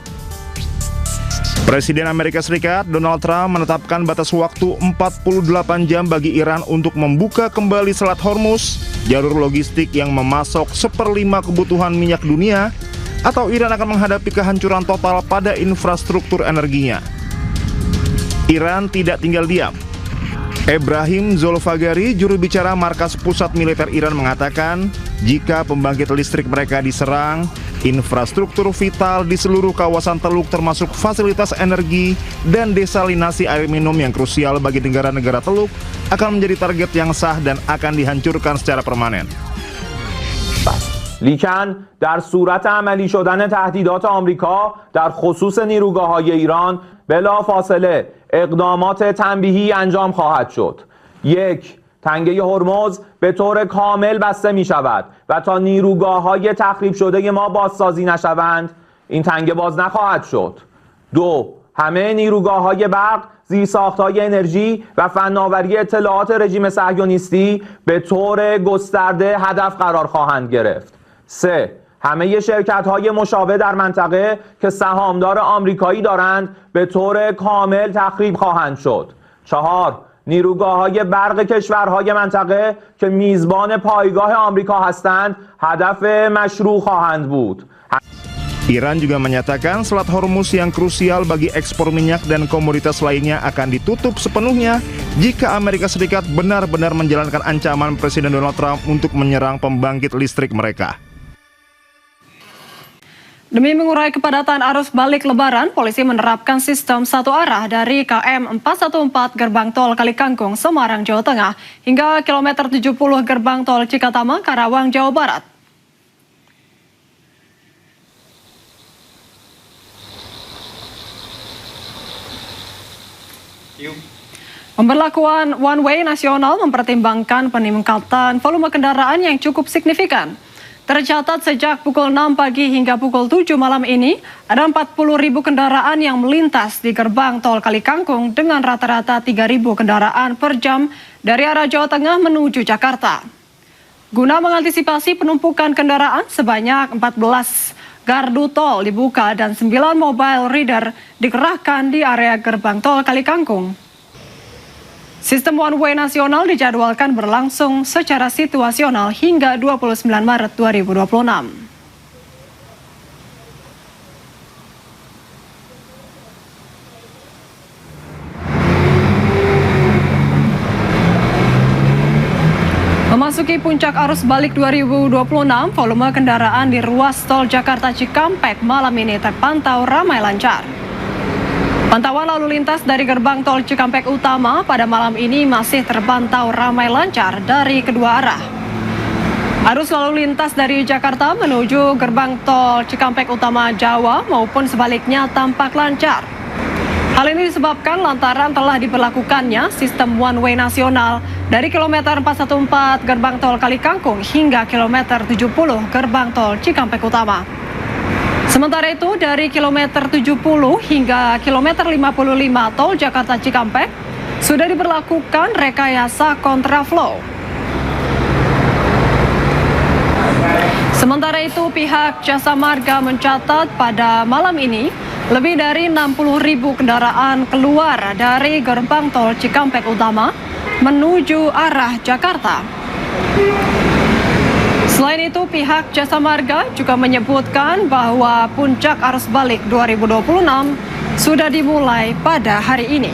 Presiden Amerika Serikat Donald Trump menetapkan batas waktu 48 jam bagi Iran untuk membuka kembali Selat Hormuz, jalur logistik yang memasok 1/5 kebutuhan minyak dunia, atau Iran akan menghadapi kehancuran total pada infrastruktur energinya. Iran tidak tinggal diam. Ebrahim Zolfagari, juru bicara markas pusat militer Iran, mengatakan jika pembangkit listrik mereka diserang, infrastruktur vital di seluruh kawasan Teluk termasuk fasilitas energi dan desalinasi air minum yang krusial bagi negara-negara Teluk akan menjadi target yang sah dan akan dihancurkan secara permanen. لیکن در صورت عملی شدن تهدیدات آمریکا در خصوص نیروگاه‌های ایران بلافاصله اقدامات تنبیهی انجام خواهد شد. 1. تنگه هرمز به طور کامل بسته می شود و تا نیروگاه‌های تخریب شده ما بازسازی نشوند این تنگه باز نخواهد شد. 2. همه نیروگاه‌های برق، زیرساخت‌های انرژی و فناوری اطلاعات رژیم صهیونیستی به طور گسترده هدف قرار خواهند گرفت. 3. همه شرکت‌های مشابه در منطقه که سهامدار آمریکایی دارند به طور کامل تخریب خواهند شد. 4. نیروگاه‌های برق کشورهای منطقه که میزبان پایگاه آمریکا هستند هدف مشروع خواهند بود. Iran juga menyatakan Selat Hormuz yang krusial bagi ekspor minyak dan komoditas lainnya akan ditutup sepenuhnya jika Amerika Serikat benar-benar menjalankan ancaman Presiden Donald Trump untuk menyerang pembangkit listrik mereka. Demi mengurai kepadatan arus balik Lebaran, polisi menerapkan sistem satu arah dari KM 414 Gerbang Tol Kalikangkung, Semarang, Jawa Tengah hingga kilometer 70 Gerbang Tol Cikatama, Karawang, Jawa Barat. Pemberlakuan one way nasional mempertimbangkan peningkatan volume kendaraan yang cukup signifikan. Tercatat sejak pukul 6 pagi hingga pukul 7 malam ini, ada 40.000 kendaraan yang melintas di gerbang tol Kalikangkung dengan rata-rata 3.000 kendaraan per jam dari arah Jawa Tengah menuju Jakarta. Guna mengantisipasi penumpukan kendaraan, sebanyak 14 gardu tol dibuka dan 9 mobile reader dikerahkan di area gerbang tol Kalikangkung. Sistem one way nasional dijadwalkan berlangsung secara situasional hingga 29 Maret 2026. Memasuki puncak arus balik 2026, volume kendaraan di ruas tol Jakarta Cikampek malam ini terpantau ramai lancar. Pantauan lalu lintas dari gerbang tol Cikampek Utama pada malam ini masih terpantau ramai lancar dari kedua arah. Arus lalu lintas dari Jakarta menuju gerbang tol Cikampek Utama Jawa maupun sebaliknya tampak lancar. Hal ini disebabkan lantaran telah diberlakukannya sistem one way nasional dari kilometer 414 gerbang tol Kalikangkung hingga kilometer 70 gerbang tol Cikampek Utama. Sementara itu dari kilometer 70 hingga kilometer 55 tol Jakarta Cikampek sudah diberlakukan rekayasa kontraflow. Sementara itu pihak Jasa Marga mencatat pada malam ini lebih dari 60.000 kendaraan keluar dari gerbang tol Cikampek Utama menuju arah Jakarta. Selain itu, pihak Jasa Marga juga menyebutkan bahwa puncak arus balik 2026 sudah dimulai pada hari ini.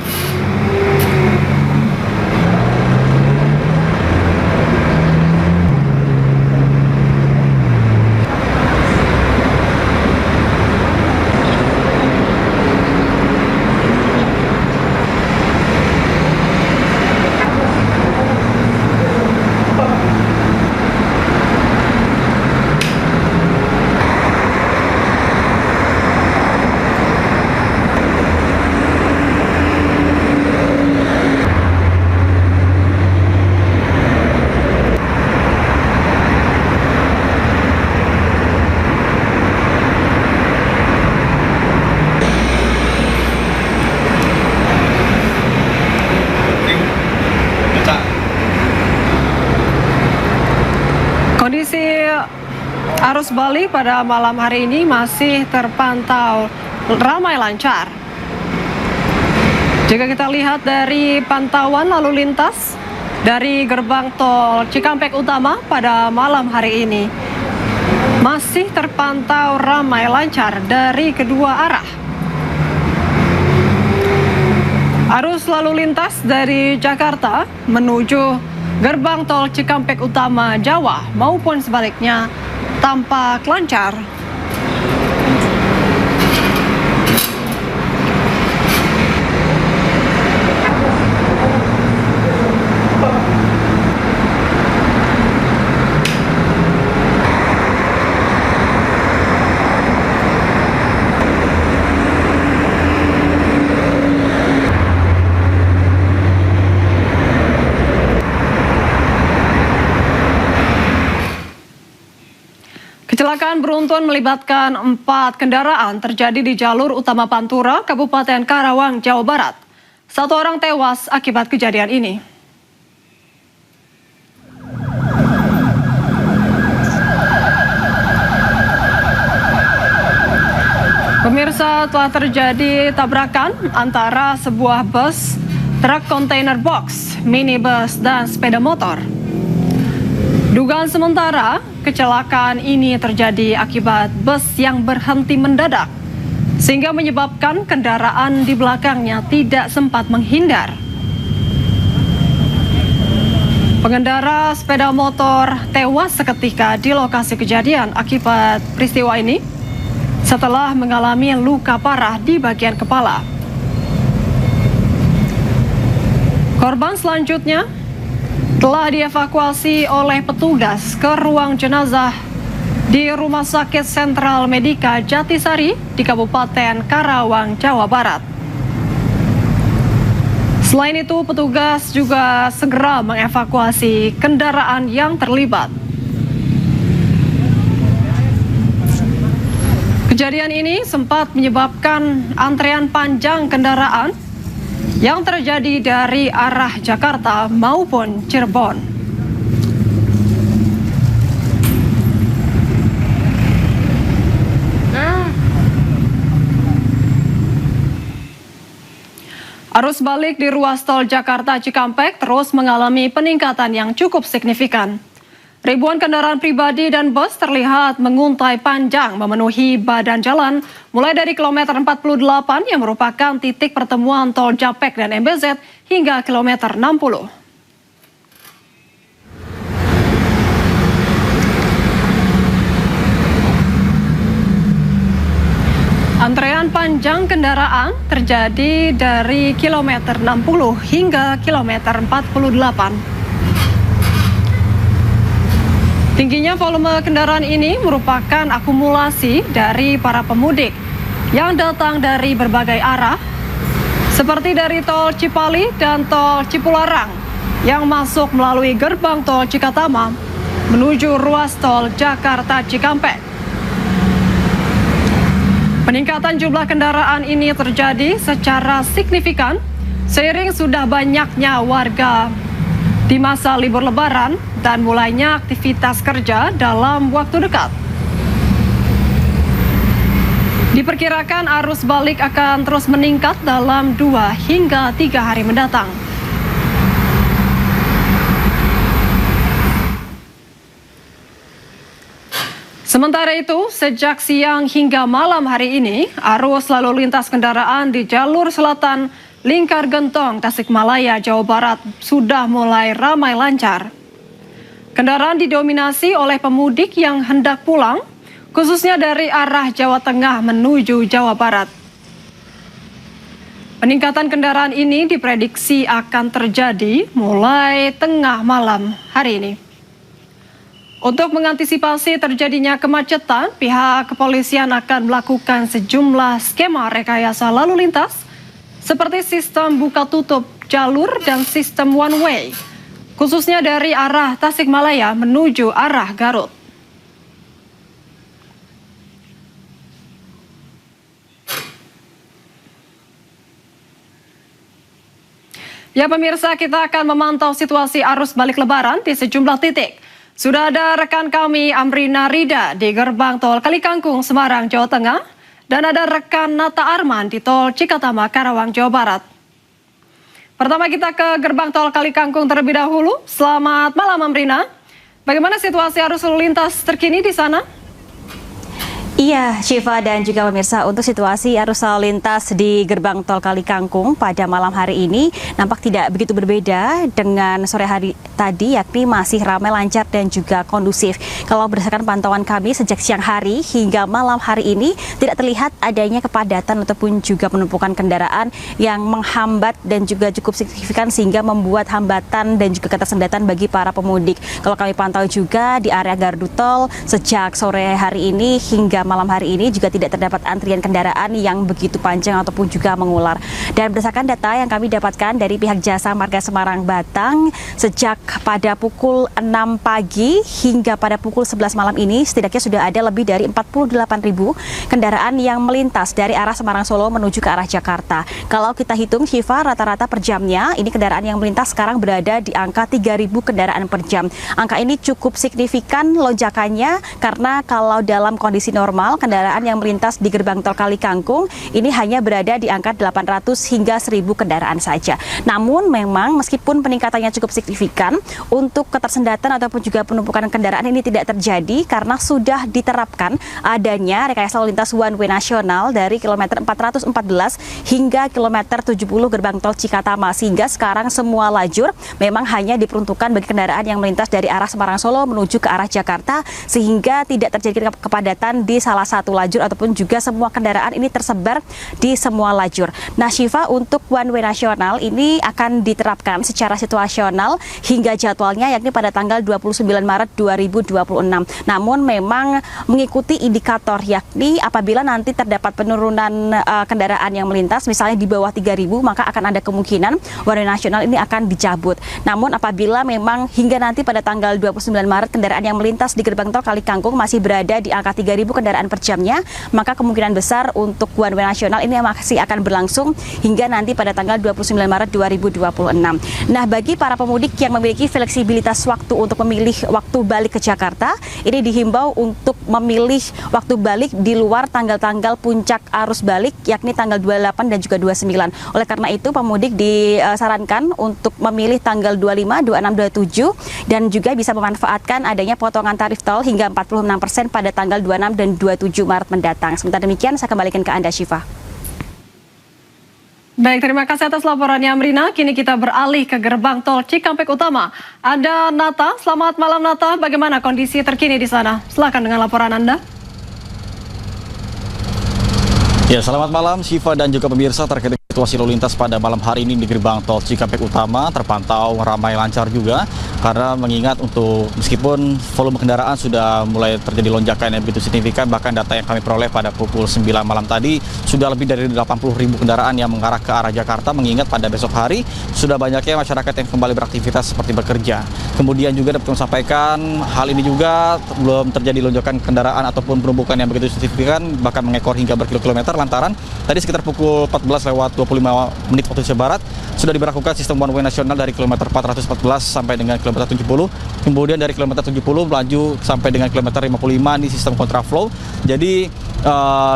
Kondisi arus balik pada malam hari ini masih terpantau ramai lancar. Jika kita lihat dari pantauan lalu lintas dari gerbang tol Cikampek Utama pada malam hari ini, masih terpantau ramai lancar dari kedua arah. Arus lalu lintas dari Jakarta menuju gerbang tol Cikampek Utama Jawa maupun sebaliknya tampak lancar. Kecelakaan beruntun melibatkan 4 kendaraan terjadi di jalur utama Pantura, Kabupaten Karawang, Jawa Barat. 1 orang tewas akibat kejadian ini. Pemirsa, telah terjadi tabrakan antara sebuah bus, truk kontainer box, minibus, dan sepeda motor. Dugaan sementara, kecelakaan ini terjadi akibat bus yang berhenti mendadak, sehingga menyebabkan kendaraan di belakangnya tidak sempat menghindar. Pengendara sepeda motor tewas seketika di lokasi kejadian akibat peristiwa ini setelah mengalami luka parah di bagian kepala. Korban selanjutnya telah dievakuasi oleh petugas ke ruang jenazah di Rumah Sakit Sentral Medika Jatisari di Kabupaten Karawang, Jawa Barat. Selain itu, petugas juga segera mengevakuasi kendaraan yang terlibat. Kejadian ini sempat menyebabkan antrean panjang kendaraan yang terjadi dari arah Jakarta maupun Cirebon. Arus balik di ruas tol Jakarta Cikampek terus mengalami peningkatan yang cukup signifikan. Ribuan kendaraan pribadi dan bus terlihat menguntai panjang memenuhi badan jalan mulai dari kilometer 48 yang merupakan titik pertemuan tol Japek dan MBZ hingga kilometer 60. Antrean panjang kendaraan terjadi dari kilometer 60 hingga kilometer 48. Tingginya volume kendaraan ini merupakan akumulasi dari para pemudik yang datang dari berbagai arah, seperti dari tol Cipali dan tol Cipularang yang masuk melalui gerbang tol Cikatama menuju ruas tol Jakarta Cikampek. Peningkatan jumlah kendaraan ini terjadi secara signifikan seiring sudah banyaknya warga di masa libur Lebaran dan mulainya aktivitas kerja dalam waktu dekat. Diperkirakan arus balik akan terus meningkat dalam 2 hingga 3 hari mendatang. Sementara itu, sejak siang hingga malam hari ini, arus lalu lintas kendaraan di jalur selatan Lingkar Gentong, Tasikmalaya, Jawa Barat sudah mulai ramai lancar. Kendaraan didominasi oleh pemudik yang hendak pulang, khususnya dari arah Jawa Tengah menuju Jawa Barat. Peningkatan kendaraan ini diprediksi akan terjadi mulai tengah malam hari ini. Untuk mengantisipasi terjadinya kemacetan, pihak kepolisian akan melakukan sejumlah skema rekayasa lalu lintas seperti sistem buka tutup jalur dan sistem one way, khususnya dari arah Tasikmalaya menuju arah Garut. Ya pemirsa, kita akan memantau situasi arus balik Lebaran di sejumlah titik. Sudah ada rekan kami Amrina Rida di gerbang tol Kalikangkung, Semarang, Jawa Tengah, dan ada rekan Nata Arman di tol Cikatama, Karawang, Jawa Barat. Pertama kita ke gerbang tol Kalikangkung terlebih dahulu. Selamat malam Amrina. Bagaimana situasi arus lalu lintas terkini di sana? Iya, Syifa dan juga pemirsa, untuk situasi arus lalu lintas di gerbang tol Kalikangkung pada malam hari ini nampak tidak begitu berbeda dengan sore hari tadi, yakni masih ramai lancar dan juga kondusif. Kalau berdasarkan pantauan kami sejak siang hari hingga malam hari ini tidak terlihat adanya kepadatan ataupun juga penumpukan kendaraan yang menghambat dan juga cukup signifikan sehingga membuat hambatan dan juga ketersendatan bagi para pemudik. Kalau kami pantau juga di area gardu tol sejak sore hari ini hingga malam hari ini juga tidak terdapat antrian kendaraan yang begitu panjang ataupun juga mengular. Dan berdasarkan data yang kami dapatkan dari pihak Jasa Marga Semarang Batang, sejak pada pukul 6 pagi hingga pada pukul 11 malam ini setidaknya sudah ada lebih dari 48.000 kendaraan yang melintas dari arah Semarang Solo menuju ke arah Jakarta. Kalau kita hitung Syifa, rata-rata per jamnya ini kendaraan yang melintas sekarang berada di angka 3.000 kendaraan per jam. Angka ini cukup signifikan lonjakannya karena kalau dalam kondisi normal kendaraan yang melintas di gerbang tol Kalikangkung ini hanya berada di angka 800 hingga 1.000 kendaraan saja. Namun memang meskipun peningkatannya cukup signifikan, untuk ketersendatan ataupun juga penumpukan kendaraan ini tidak terjadi karena sudah diterapkan adanya rekayasa lalu lintas one way nasional dari kilometer 414 hingga kilometer 70 gerbang tol Cikatama, sehingga sekarang semua lajur memang hanya diperuntukkan bagi kendaraan yang melintas dari arah Semarang Solo menuju ke arah Jakarta, sehingga tidak terjadi kepadatan di salah satu lajur ataupun juga semua kendaraan ini tersebar di semua lajur. Nah Syifa, untuk one way nasional ini akan diterapkan secara situasional hingga 3 jadwalnya, yakni pada tanggal 29 Maret 2026. Namun memang mengikuti indikator, yakni apabila nanti terdapat penurunan kendaraan yang melintas, misalnya di bawah 3.000, maka akan ada kemungkinan one way nasional ini akan dicabut. Namun apabila memang hingga nanti pada tanggal 29 Maret kendaraan yang melintas di gerbang tol Kali Kangkung masih berada di angka 3.000 kendaraan per jamnya, maka kemungkinan besar untuk one way nasional ini masih akan berlangsung hingga nanti pada tanggal 29 Maret 2026. Nah, bagi para pemudik yang memiliki fleksibilitas waktu untuk memilih waktu balik ke Jakarta, ini dihimbau untuk memilih waktu balik di luar tanggal-tanggal puncak arus balik, yakni tanggal 28 dan juga 29. Oleh karena itu, pemudik disarankan untuk memilih tanggal 25, 26, 27 dan juga bisa memanfaatkan adanya potongan tarif tol hingga 46% pada tanggal 26 dan 27 Maret mendatang. Sementara demikian, saya kembalikan ke Anda, Syifa. Baik, terima kasih atas laporannya, Amrina. Kini kita beralih ke gerbang tol Cikampek Utama. Ada Nata. Selamat malam, Nata. Bagaimana kondisi terkini di sana? Silakan dengan laporan Anda. Ya, selamat malam Syifa dan juga pemirsa. Terkait situasi lalu lintas pada malam hari ini di gerbang tol Cikampek Utama terpantau ramai lancar juga, karena mengingat untuk meskipun volume kendaraan sudah mulai terjadi lonjakan yang begitu signifikan, bahkan data yang kami peroleh pada pukul 9 malam tadi sudah lebih dari 80.000 kendaraan yang mengarah ke arah Jakarta, mengingat pada besok hari sudah banyaknya masyarakat yang kembali beraktivitas seperti bekerja. Kemudian juga dapat kami sampaikan hal ini juga belum terjadi lonjakan kendaraan ataupun penumpukan yang begitu signifikan, bahkan mengekor hingga berkilo-kilometer, lantaran tadi sekitar pukul 14:25 waktu Indonesia Barat sudah diberlakukan sistem one way nasional dari kilometer 414 sampai dengan kilometer 70. Kemudian dari kilometer 70 melaju sampai dengan kilometer 55 di sistem kontraflow. Jadi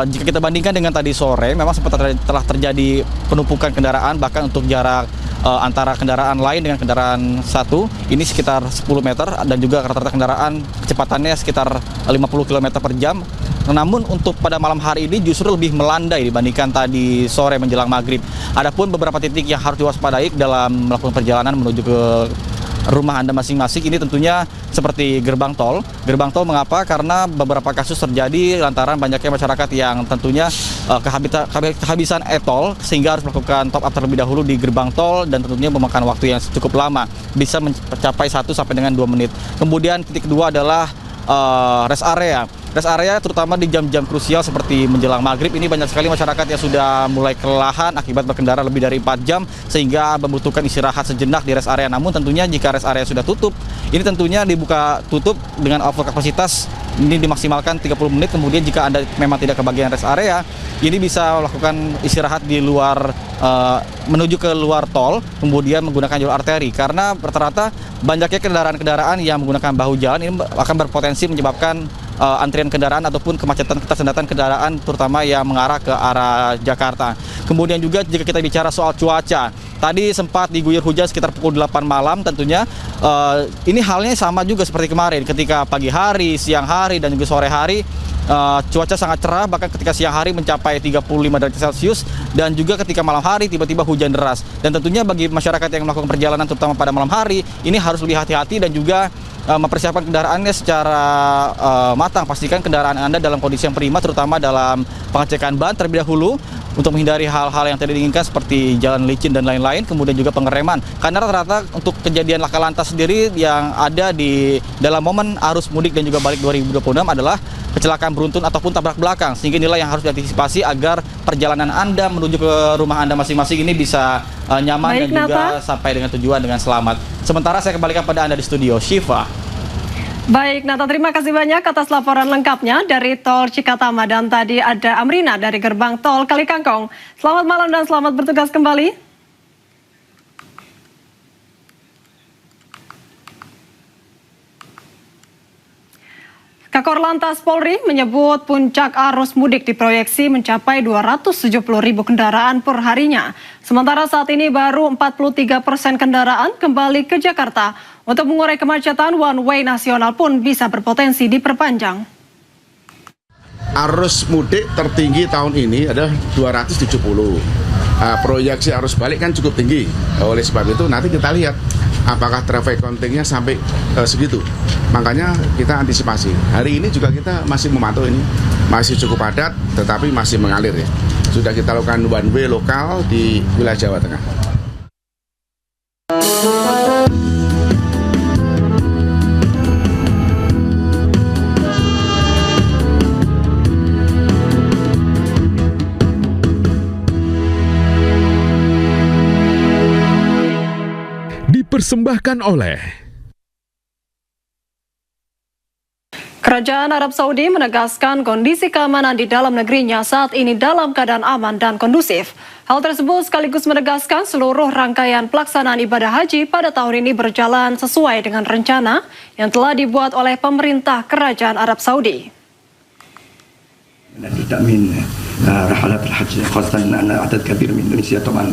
jika kita bandingkan dengan tadi sore, memang sempat telah terjadi penumpukan kendaraan, bahkan untuk jarak antara kendaraan lain dengan kendaraan satu ini sekitar 10 meter, dan juga rata-rata kendaraan kecepatannya sekitar 50 km per jam. Namun untuk pada malam hari ini justru lebih melandai dibandingkan tadi sore menjelang maghrib. Adapun beberapa titik yang harus diwaspadai dalam melakukan perjalanan menuju ke rumah Anda masing-masing ini tentunya seperti gerbang tol. Gerbang tol mengapa? Karena beberapa kasus terjadi lantaran banyaknya masyarakat yang tentunya kehabisan e-tol sehingga harus melakukan top up terlebih dahulu di gerbang tol, dan tentunya memakan waktu yang cukup lama, bisa mencapai 1 sampai dengan 2 menit. Kemudian titik kedua adalah rest area. Rest area terutama di jam-jam krusial seperti menjelang maghrib ini banyak sekali masyarakat yang sudah mulai kelelahan akibat berkendara lebih dari 4 jam sehingga membutuhkan istirahat sejenak di rest area. Namun tentunya jika rest area sudah tutup, ini tentunya dibuka tutup dengan over kapasitas ini dimaksimalkan 30 menit. Kemudian jika Anda memang tidak kebagian rest area, ini bisa melakukan istirahat di luar menuju ke luar tol, kemudian menggunakan jalur arteri, karena rata-rata banyaknya kendaraan-kendaraan yang menggunakan bahu jalan ini akan berpotensi menyebabkan antrian kendaraan ataupun kemacetan ketersendatan kendaraan terutama yang mengarah ke arah Jakarta. Kemudian juga jika kita bicara soal cuaca, tadi sempat diguyur hujan sekitar pukul 8 malam tentunya. Ini halnya sama juga seperti kemarin, ketika pagi hari, siang hari, dan juga sore hari cuaca sangat cerah, bahkan ketika siang hari mencapai 35 derajat Celcius, dan juga ketika malam hari tiba-tiba hujan deras. Dan tentunya bagi masyarakat yang melakukan perjalanan terutama pada malam hari, ini harus lebih hati-hati dan juga mempersiapkan kendaraannya secara matang. Pastikan kendaraan Anda dalam kondisi yang prima, terutama dalam pengecekan ban terlebih dahulu untuk menghindari hal-hal yang tidak diinginkan seperti jalan licin dan lain-lain. Kemudian juga pengereman, karena rata-rata untuk kejadian laka lantas sendiri yang ada di dalam momen arus mudik dan juga balik 2026 adalah kecelakaan beruntun ataupun tabrak belakang, sehingga inilah yang harus diantisipasi agar perjalanan Anda menuju ke rumah Anda masing-masing ini bisa nyaman. Baik, dan juga sampai dengan tujuan dengan selamat. Sementara saya kembalikan pada Anda di studio, Syifa. Baik, Nata, terima kasih banyak atas laporan lengkapnya dari Tol Cikatama, dan tadi ada Amrina dari gerbang Tol Kali Kangkung. Selamat malam dan selamat bertugas kembali. Kakor Lantas Polri menyebut puncak arus mudik diproyeksi mencapai 270.000 kendaraan per harinya. Sementara saat ini baru 43% kendaraan kembali ke Jakarta. Untuk mengurai kemacetan, one way nasional pun bisa berpotensi diperpanjang. Arus mudik tertinggi tahun ini adalah 270. Proyeksi arus balik kan cukup tinggi. Oleh sebab itu nanti kita lihat apakah traffic countingnya sampai segitu. Makanya kita antisipasi. Hari ini juga kita masih memantau ini. Masih cukup padat tetapi masih mengalir ya. Sudah kita lakukan one way lokal di wilayah Jawa Tengah. dipersembahkan oleh Kerajaan Arab Saudi menegaskan kondisi keamanan di dalam negerinya saat ini dalam keadaan aman dan kondusif. Hal tersebut sekaligus menegaskan seluruh rangkaian pelaksanaan ibadah haji pada tahun ini berjalan sesuai dengan rencana yang telah dibuat oleh pemerintah Kerajaan Arab Saudi. تأمين رحلات الحج خاصة أن عدد كبير من إندونيسيا طبعا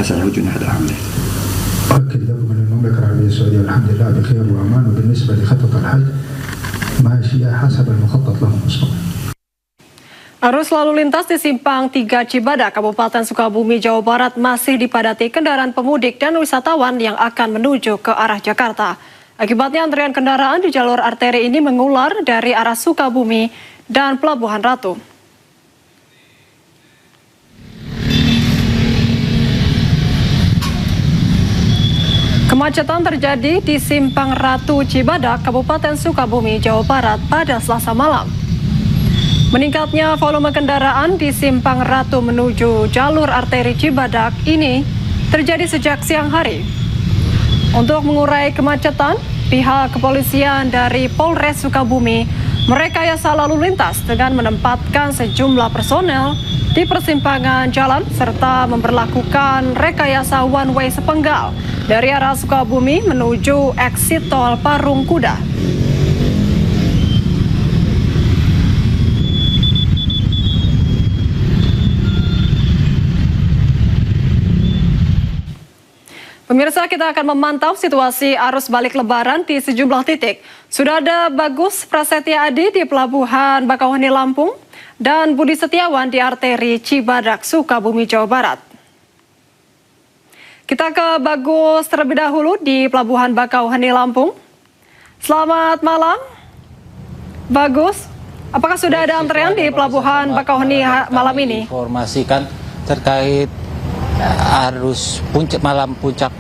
سيعودون هذا العام. أؤكد لكم أن المملكة العربية السعودية الحمد لله بخير وأمان وبالنسبة لخطة الحج ماشية حسب المخطط له مسبقا. Arus lalu lintas di Simpang 3 Cibadak, Kabupaten Sukabumi, Jawa Barat masih dipadati kendaraan pemudik dan wisatawan yang akan menuju ke arah Jakarta. Akibatnya antrian kendaraan di jalur arteri ini mengular dari arah Sukabumi dan Pelabuhan Ratu. Kemacetan terjadi di Simpang Ratu Cibadak, Kabupaten Sukabumi, Jawa Barat pada Selasa malam. Meningkatnya volume kendaraan di Simpang Ratu menuju jalur arteri Cibadak ini terjadi sejak siang hari. Untuk mengurai kemacetan, pihak kepolisian dari Polres Sukabumi merekayasa lalu lintas dengan menempatkan sejumlah personel di persimpangan jalan serta memberlakukan rekayasa one way sepenggal dari arah Sukabumi menuju eksit tol Parung Kuda. Pemirsa, kita akan memantau situasi arus balik lebaran di sejumlah titik. Sudah ada Bagus Prasetya Adi di Pelabuhan Bakauheni Lampung dan Budi Setiawan di arteri Cibadak, Sukabumi, Jawa Barat. Kita ke Bagus terlebih dahulu di Pelabuhan Bakauheni Lampung. Selamat malam, Bagus. Apakah sudah ada antrean di Pelabuhan Bakauheni malam ini? Informasikan terkait arus malam puncak.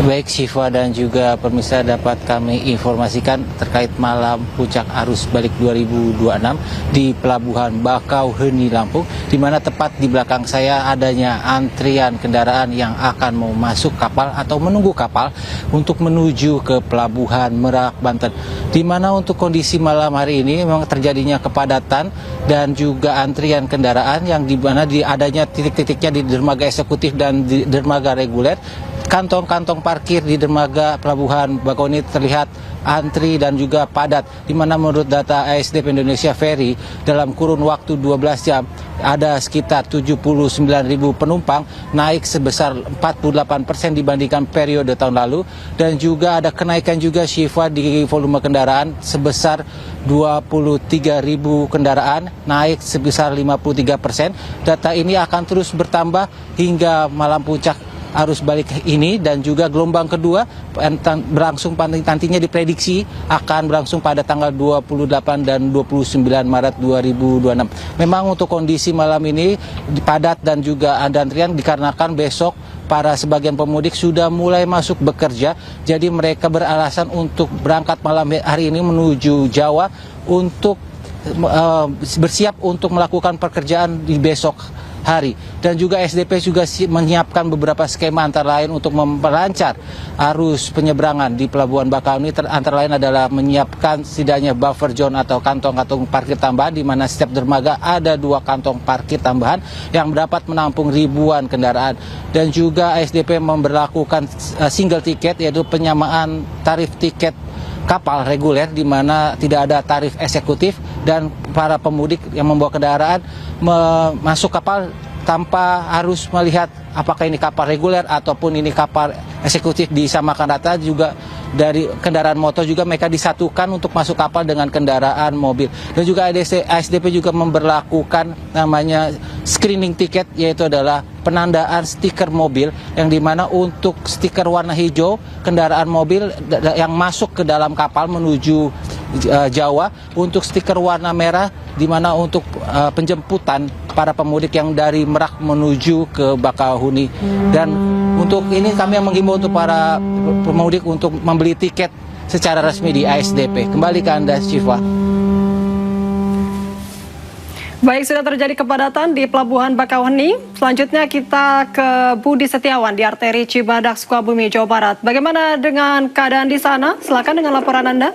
Baik Syifa dan juga pemirsa, dapat kami informasikan terkait malam puncak arus balik 2026 di Pelabuhan Bakauheni Lampung, di mana tepat di belakang saya adanya antrian kendaraan yang akan mau masuk kapal atau menunggu kapal untuk menuju ke Pelabuhan Merak, Banten. Di mana untuk kondisi malam hari ini memang terjadinya kepadatan dan juga antrian kendaraan yang di mana adanya titik-titiknya di dermaga eksekutif dan di dermaga reguler. Kantong-kantong parkir di dermaga Pelabuhan Bakauheni terlihat antri dan juga padat, di mana menurut data ASDP Indonesia Ferry dalam kurun waktu 12 jam ada sekitar 79.000 penumpang, naik sebesar 48% dibandingkan periode tahun lalu, dan juga ada kenaikan juga Syifa di volume kendaraan sebesar 23.000 kendaraan, naik sebesar 53%. Data ini akan terus bertambah hingga malam puncak arus balik ini, dan juga gelombang kedua berlangsung nantinya diprediksi akan berlangsung pada tanggal 28 dan 29 Maret 2026. Memang untuk kondisi malam ini padat dan juga ada antrian dikarenakan besok para sebagian pemudik sudah mulai masuk bekerja, jadi mereka beralasan untuk berangkat malam hari ini menuju Jawa untuk bersiap untuk melakukan pekerjaan di besok hari. Dan juga SDP juga menyiapkan beberapa skema antara lain untuk memperlancar arus penyeberangan di Pelabuhan Bakauheni. Antara lain adalah menyiapkan setidaknya buffer zone atau kantong-kantong parkir tambahan, di mana setiap dermaga ada 2 kantong parkir tambahan yang dapat menampung ribuan kendaraan. Dan juga SDP memberlakukan single tiket, yaitu penyamaan tarif tiket kapal reguler, di mana tidak ada tarif eksekutif, dan para pemudik yang membawa kendaraan masuk kapal tanpa harus melihat apakah ini kapal reguler ataupun ini kapal eksekutif, disamakan rata. Juga dari kendaraan motor juga mereka disatukan untuk masuk kapal dengan kendaraan mobil. Dan juga ASDP juga memberlakukan namanya screening tiket, yaitu adalah penandaan stiker mobil, yang dimana untuk stiker warna hijau kendaraan mobil yang masuk ke dalam kapal menuju Jawa, untuk stiker warna merah di mana untuk penjemputan para pemudik yang dari Merak menuju ke Bakauheni. Dan untuk ini kami menghimbau untuk para pemudik untuk membeli tiket secara resmi di ASDP. Kembali ke Anda, Syifa. Baik, sudah terjadi kepadatan di Pelabuhan Bakauheni. Selanjutnya kita ke Budi Setiawan di arteri Cibadak, Sukabumi, Jawa Barat. Bagaimana dengan keadaan di sana? Silakan dengan laporan Anda.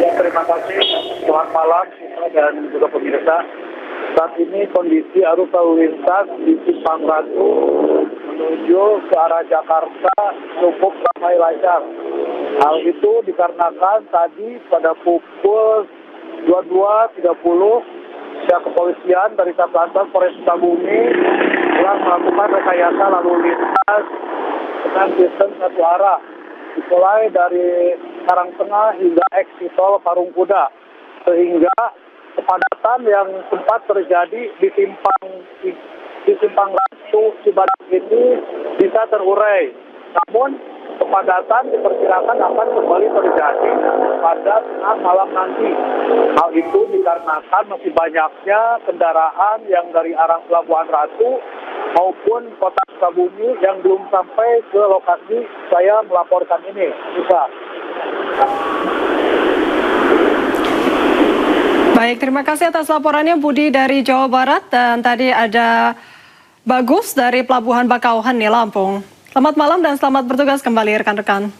Ya, terima kasih. Selamat malam dan juga pemirsa. Saat ini kondisi arus lalu lintas di Simpang Ratu menuju ke arah Jakarta cukup ramai lancar. Hal itu dikarenakan tadi pada pukul 22.30 pihak kepolisian dari Satlantas Polres Sukabumi telah melakukan rekayasa lalu lintas dengan sistem satu arah, dimulai dari Karangtengah hingga Eksitol Parung Kuda, sehingga kepadatan yang sempat terjadi di Simpang Ratu Cibadak ini bisa terurai. Namun kepadatan diperkirakan akan kembali terjadi pada tengah malam nanti. Hal itu dikarenakan masih banyaknya kendaraan yang dari arah Pelabuhan Ratu maupun Kota Sukabumi yang belum sampai ke lokasi saya melaporkan ini. Bisa. Baik, terima kasih atas laporannya Budi dari Jawa Barat, dan tadi ada Bagus dari Pelabuhan Bakauheni, Lampung. Selamat malam dan selamat bertugas kembali rekan-rekan.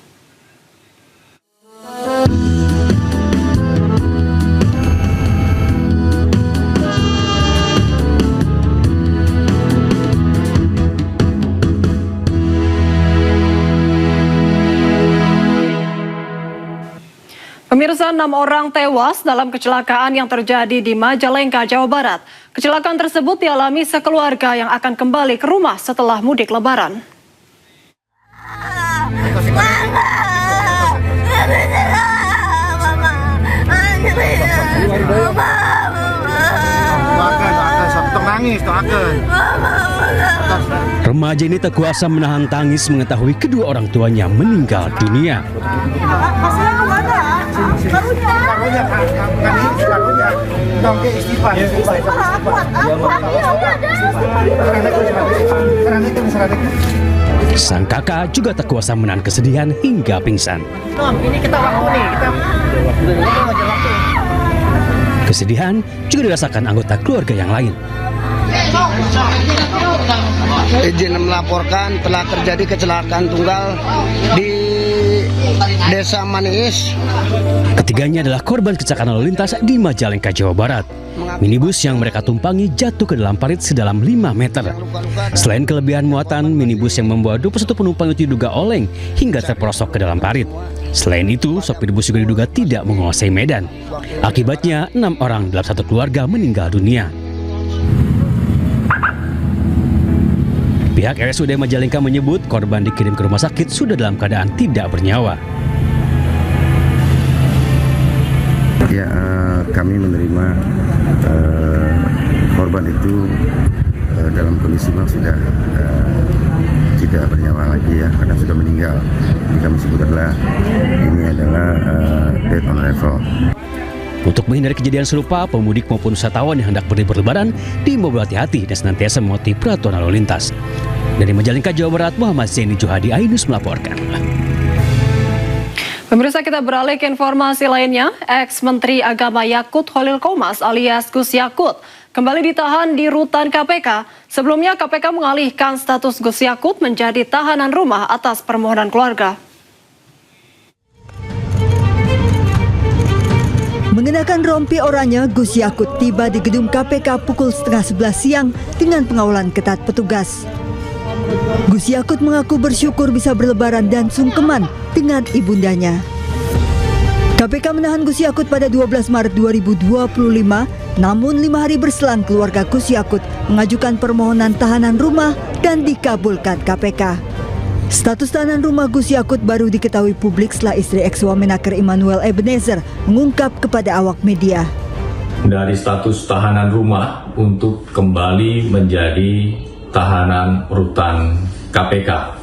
Pemirsa, 6 orang tewas dalam kecelakaan yang terjadi di Majalengka, Jawa Barat. Kecelakaan tersebut dialami sekeluarga yang akan kembali ke rumah setelah mudik Lebaran. Remaja ini tak kuasa menahan tangis mengetahui kedua orang tuanya meninggal dunia. Sang kakak juga tak kuasa menahan kesedihan hingga pingsan. Ini kita waktu nih, Kesedihan juga dirasakan anggota keluarga yang lain. Izin melaporkan telah terjadi kecelakaan tunggal di Desa Manis. Ketiganya adalah korban kecelakaan lalu lintas di Majalengka, Jawa Barat. Minibus yang mereka tumpangi jatuh ke dalam parit sedalam 5 meter. Selain kelebihan muatan, minibus yang membawa 21 penumpang itu diduga oleng hingga terperosok ke dalam parit. Selain itu, sopir bus juga diduga tidak menguasai medan. Akibatnya, 6 orang dalam satu keluarga meninggal dunia. Pihak RSUD Majalengka menyebut korban dikirim ke rumah sakit sudah dalam keadaan tidak bernyawa. Ya, kami menerima korban itu dalam kondisi sudah tidak bernyawa lagi ya, karena sudah meninggal. Jadi kami sebut adalah ini adalah death on arrival. Untuk menghindari kejadian serupa, pemudik maupun wisatawan yang hendak berlibur Lebaran diimbau berhati-hati dan senantiasa mematuhi peraturan lalu lintas. Dari Majalengka, Jawa Barat, Muhammad Zaini Johadi, Ainus melaporkan. Pemirsa, kita beralih ke informasi lainnya. Ex-Menteri Agama Yakut Holil Qomas alias Gus Yakut kembali ditahan di rutan KPK. Sebelumnya KPK mengalihkan status Gus Yakut menjadi tahanan rumah atas permohonan keluarga. Mengenakan rompi oranye, Gus Yakut tiba di gedung KPK pukul 10:30 siang dengan pengawalan ketat petugas. Gus Yakut mengaku bersyukur bisa berlebaran dan sungkeman dengan ibundanya. KPK menahan Gus Yakut pada 12 Maret 2025, namun 5 hari berselang keluarga Gus Yakut mengajukan permohonan tahanan rumah dan dikabulkan KPK. Status tahanan rumah Gus Yakut baru diketahui publik setelah istri ex-Wamenaker Immanuel Ebenezer mengungkap kepada awak media. Dari status tahanan rumah untuk kembali menjadi tahanan rutan KPK.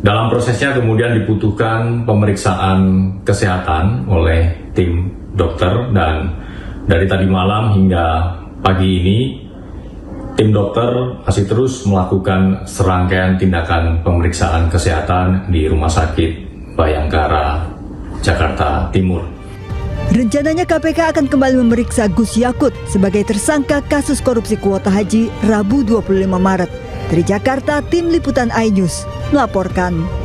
Dalam prosesnya kemudian dibutuhkan pemeriksaan kesehatan oleh tim dokter, dan dari tadi malam hingga pagi ini tim dokter masih terus melakukan serangkaian tindakan pemeriksaan kesehatan di Rumah Sakit Bayangkara, Jakarta Timur. Rencananya KPK akan kembali memeriksa Gus Yakut sebagai tersangka kasus korupsi kuota haji Rabu 25 Maret. Dari Jakarta, Tim Liputan iNews melaporkan.